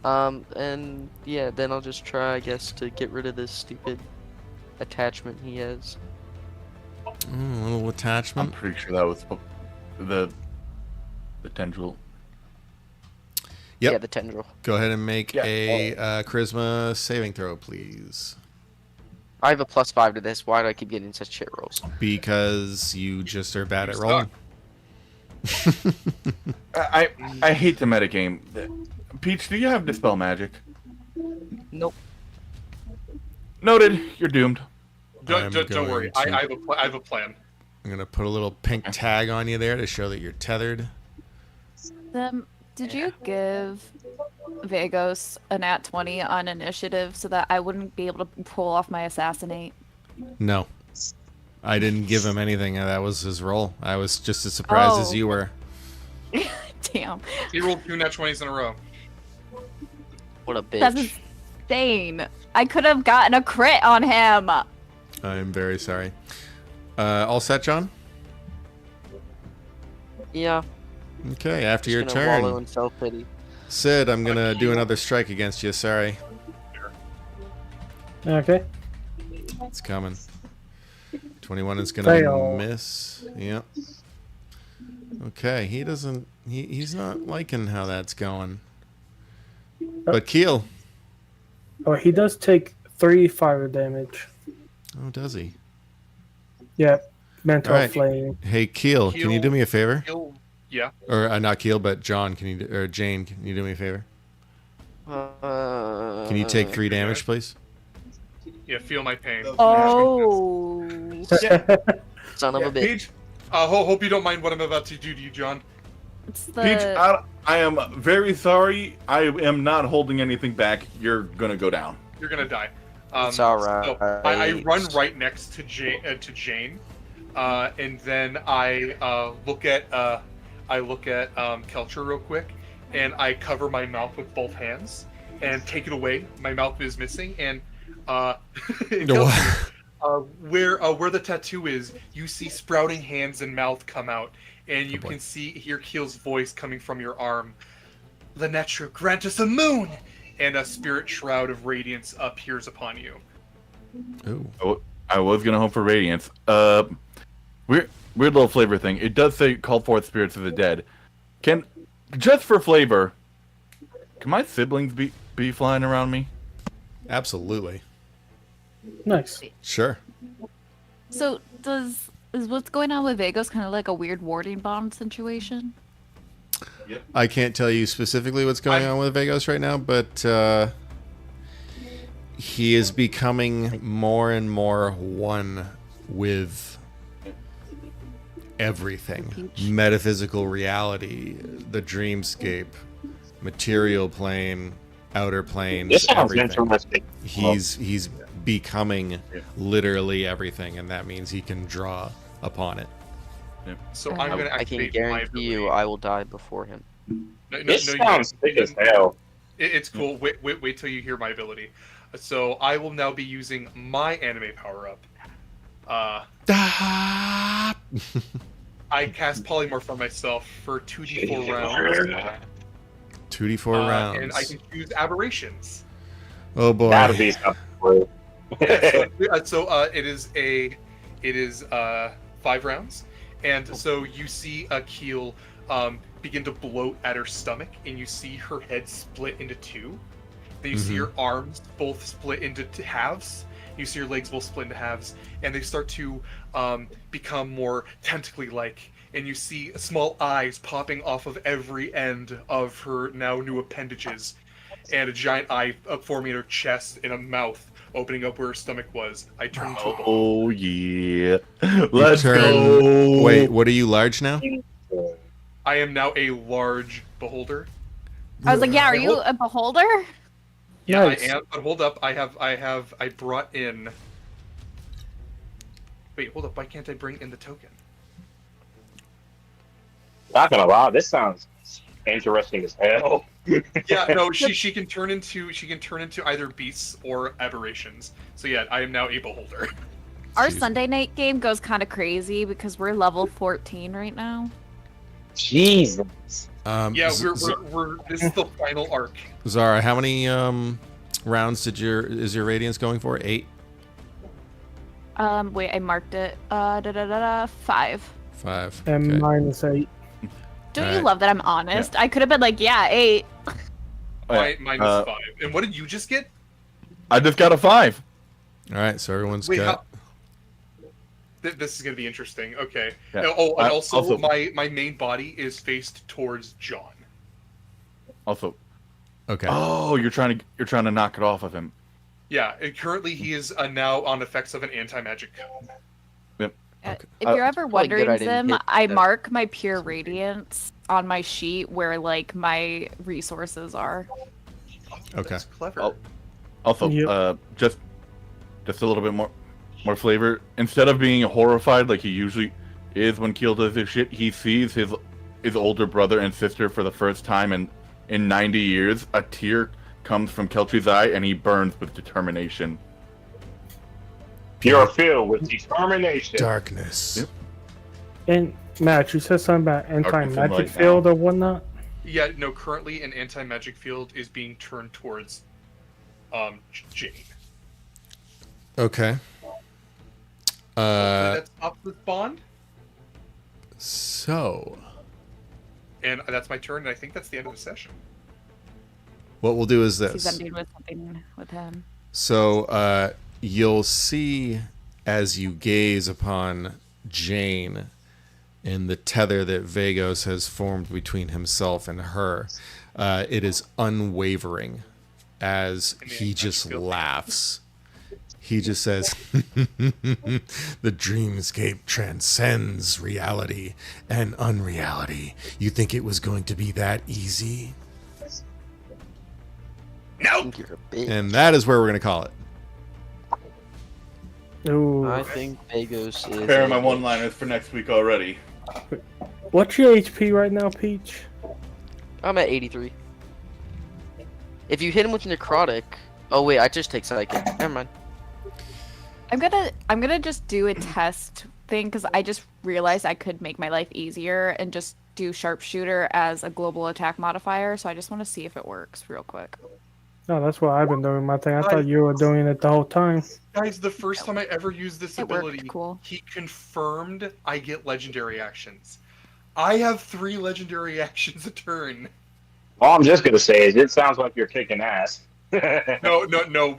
And yeah, then I'll just try, I guess, to get rid of this stupid attachment he has. A little I'm attachment. pretty sure that was the tendril. Yep. Yeah, the tendril. Go ahead and make Yeah. a charisma saving throw, please. I have a +5 to this. Why do I keep getting such shit rolls? Because you just are bad You at suck. rolling. I hate the metagame. Peach, do you have Dispel Magic? Nope. Noted. You're doomed. I'm Don't worry. going to- I have a plan. I'm gonna put a little pink tag on you there to show that you're tethered. Did you give Vagos a nat 20 on initiative so that I wouldn't be able to pull off my assassinate? No, I didn't give him anything. That was his roll. I was just as surprised as Oh. you were. Damn. He rolled 2 nat 20s in a row. What a bitch. That's insane. I could have gotten a crit on him. I'm very sorry. All set, John? Yeah. Okay, after Just your gonna wallow turn. in self-pity. Sid, I'm gonna do another strike against you. Sorry. Okay. It's coming. 21 is gonna Fail. miss. Yep. Okay, he's not liking how that's going. But Keel. Oh, he does take 3 fire damage. Oh, does he? Yeah, mental Alright. flame. Hey, Keel, can you do me a favor? Yeah. Or not Keel, but John, or Jane, can you do me a favor? Can you take 3 damage, please? Yeah. Feel my pain. Oh. Son of a bitch. Peach, Hope you don't mind what I'm about to do to you, John. It's Peach, the I am very sorry. I am not holding anything back. You're gonna go down. You're gonna die. It's alright. So I run right next to Jane, and then I look at Kelcher real quick, and I cover my mouth with both hands and take it away. My mouth is missing, and Kelcher, where the tattoo is, you see sprouting hands and mouth come out, and you boy. can hear Keel's voice coming from your arm. Lenetra, grant us a moon! And a spirit shroud of radiance appears upon you. Ooh. I was gonna hope for radiance. Weird little flavor thing. It does say call forth spirits of the dead. Just for flavor, can my siblings be flying around me? Absolutely. Nice. Sure. So is what's going on with Vagos kind of like a weird warding bomb situation? I can't tell you specifically what's going on with Vagos right now, but he is becoming more and more one with everything. Metaphysical reality, the dreamscape, material plane, outer planes, This sounds everything. interesting. He's becoming literally everything, and that means he can draw upon it. So I'm going to I can activate my guarantee you ability. I will die before him. This you sounds won't. sick as hell. It's cool. Wait till you hear my ability. So I will now be using my anime power up. I cast polymorph on myself for 2d4 rounds, 2d4 rounds. and I can choose aberrations. Oh boy. That'll be something. It is 5 rounds, and so you see Akil begin to bloat at her stomach, and you see her head split into 2. Then you see her arms both split into halves. You see her legs both split into halves, and they start to become more tentacly-like. And you see small eyes popping off of every end of her now new appendages, and a giant eye forming in her chest and a mouth opening up where her stomach was. I turn into a ball. Oh yeah, let's turn- go. Wait, what are you large now? I am now a large beholder. I was like, yeah, are you a beholder? Yeah, Nice. I am. But hold up, I brought in. Wait, hold up. Why can't I bring in the token? Not gonna lie, this sounds interesting as hell. Yeah, no, she can turn into either beasts or aberrations. So yeah, I am now a beholder. Our Jeez. Sunday night game goes kind of crazy because we're level 14 right now. Jesus. Yeah, we're this is the final arc. Zara, how many rounds is your radiance going for? 8? Wait, I marked it. 5. 5. And okay. -8. Don't you Alright. love that I'm honest? I could have been like, yeah, 8. Oh, yeah. Mine was 5. And what did you just get? I just got a 5. All right, so everyone's Wait, got. This is gonna be interesting. Okay. Yeah. Oh, and I- also, also- my main body is faced towards John. Also, Okay. oh, you're trying to knock it off of him. Yeah, and currently he is now on effects of an anti-magic code. Okay. If you're ever probably good wondering, I didn't Zim, hit I that. mark my pure radiance on my sheet where like my resources are. Okay. That's clever. Oh. Also, Yep. just a little bit more flavor. Instead of being horrified like he usually is when Keel does this shit, he sees his older brother and sister for the first time in 90 years. A tear comes from Keltry's eye, and he burns with determination. You're filled with determination. Darkness. Yep. And Matt, you said something about Darkness and anti-magic light field or whatnot. Yeah, no, currently an anti-magic field is being turned towards Jane. Okay. That stops this bond, So and that's my turn, and I think that's the end of the session. what we'll do is He's this. ending with something with him. So you'll see as you gaze upon Jane and the tether that Vagos has formed between himself and her, it is unwavering as he just laughs. He just says, the dreamscape transcends reality and unreality. You think it was going to be that easy? I think you're a bitch. And that is where we're going to call it. Ooh. I think Vagos is. Prepare a my bitch. one-liners for next week already. What's your HP right now, Peach? I'm at 83. If you hit him with necrotic, oh wait, I just take psychic. Never mind. I'm gonna just do a test thing because I just realized I could make my life easier and just do sharpshooter as a global attack modifier. So I just want to see if it works real quick. No, that's what I've been doing my thing. I thought you were doing it the whole time. Guys, the first time I ever used this It worked, ability, cool. he confirmed I get legendary actions. I have 3 legendary actions a turn. All I'm just gonna say is it sounds like you're kicking ass. No,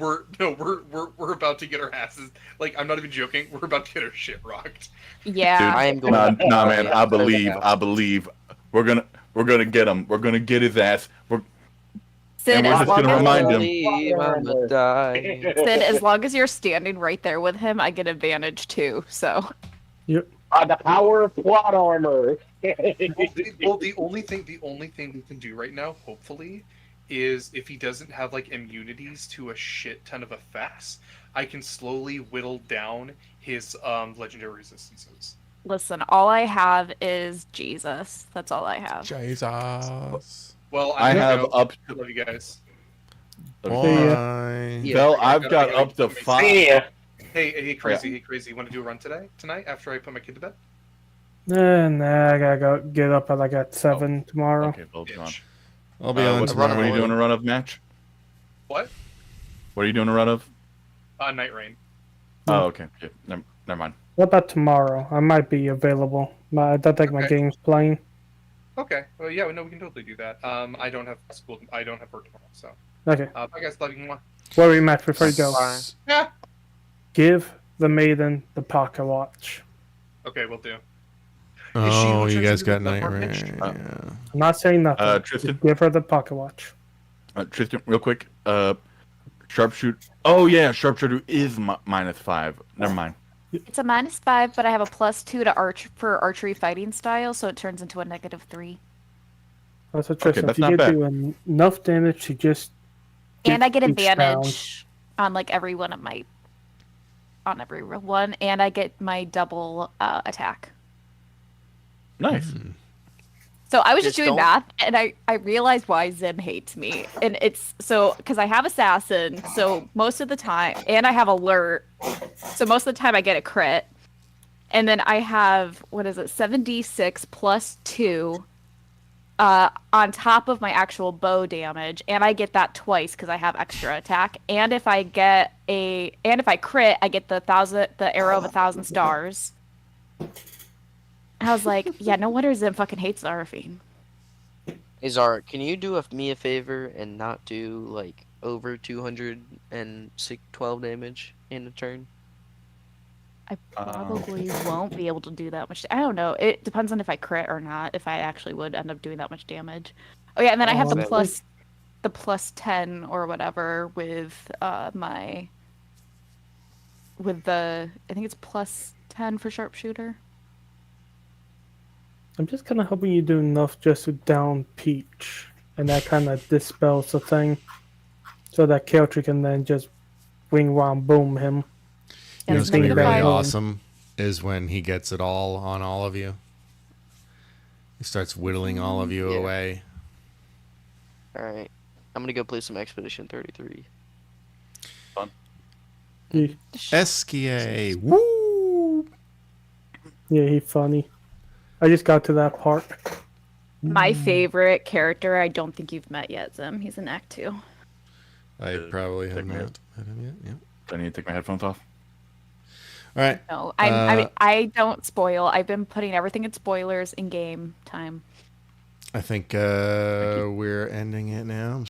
we're about to get our asses. Like, I'm not even joking. We're about to get our shit rocked. Yeah. I am going. Nah, man. I believe. now. I believe. We're gonna get him. We're gonna get his ass. Sid, and we're as just long gonna as, remind him. Believe I'ma die. Sid, as long as you're standing right there with him, I get advantage too. So The power of plot armor. Well, the only thing we can do right now, hopefully, is if he doesn't have like immunities to a shit ton of effects, I can slowly whittle down his legendary resistances. listen, all I have is Jesus. That's all I have. Jesus. Well, I I'm gonna have go. up. I love you guys. Bye. Bell, I've got up to 5. See ya. Hey, crazy, You want to do a run tonight after I put my kid to bed? Nah, I gotta go get up at like at 7 tomorrow. Okay, Vol's gone. Bitch. I'll be on What tomorrow. are you doing a run of, Match? What? What are you doing a run of? Night Rain. Oh, okay. Never mind. What about tomorrow? I might be available. I don't think my Okay. game's playing. Okay. Well, yeah, no, we can totally do that. I don't have school. I don't have work tomorrow, so. Okay. Bye, guys. Love you more. What we match before you go? Bye. Yeah. Give the maiden the pocket watch. Okay, we'll do. Oh, Is she you guys got the night Martin rain. Mitch? Yeah. I'm not saying nothing. Tristan? Just give her the pocket watch. Tristan, real quick. Sharpshoot. Oh yeah, sharpshooter is -5. Never mind. It's a -5, but I have a +2 to for archery fighting style, so it turns into a -3. That's what Tristan. that's if you not get bad. do enough damage to just. And I get each advantage on like every one of my, on every one, and I get my double attack. Nice. So I was just Just doing don't- math, and I realized why Zim hates me, and it's so because I have assassin, so most of the time, and I have alert, so most of the time I get a crit, and then I have 7d6 plus 2, on top of my actual bow damage, and I get that twice because I have extra attack, and if I crit, I get the arrow of 1,000 stars. I was like, yeah, no wonder Zim fucking hates Zarafine. Hey Zara, can you do me a favor and not do like over 212 damage in a turn? I probably won't be able to do that much. I don't know. It depends on if I crit or not. If I actually would end up doing that much damage. Oh yeah, and then I have the +10 or whatever with I think it's +10 for sharpshooter. I'm just kind of hoping you do enough just to down Peach, and that kind of dispels the thing, so that Keltry can then just wing around boom him. You know what's gonna be really -5. awesome is when he gets it all on all of you. He starts whittling all of you Yeah. away. Alright. I'm gonna go play some Expedition 33. Esquier. Woo! Yeah, he funny. I just got to that part. My favorite character, I don't think you've met yet, Zim. He's in Act 2. I probably have take me not met him yet. Yep. I need to take my headphones off. All right. No, I don't spoil. I've been putting everything in spoilers in game time. I think we're ending it now.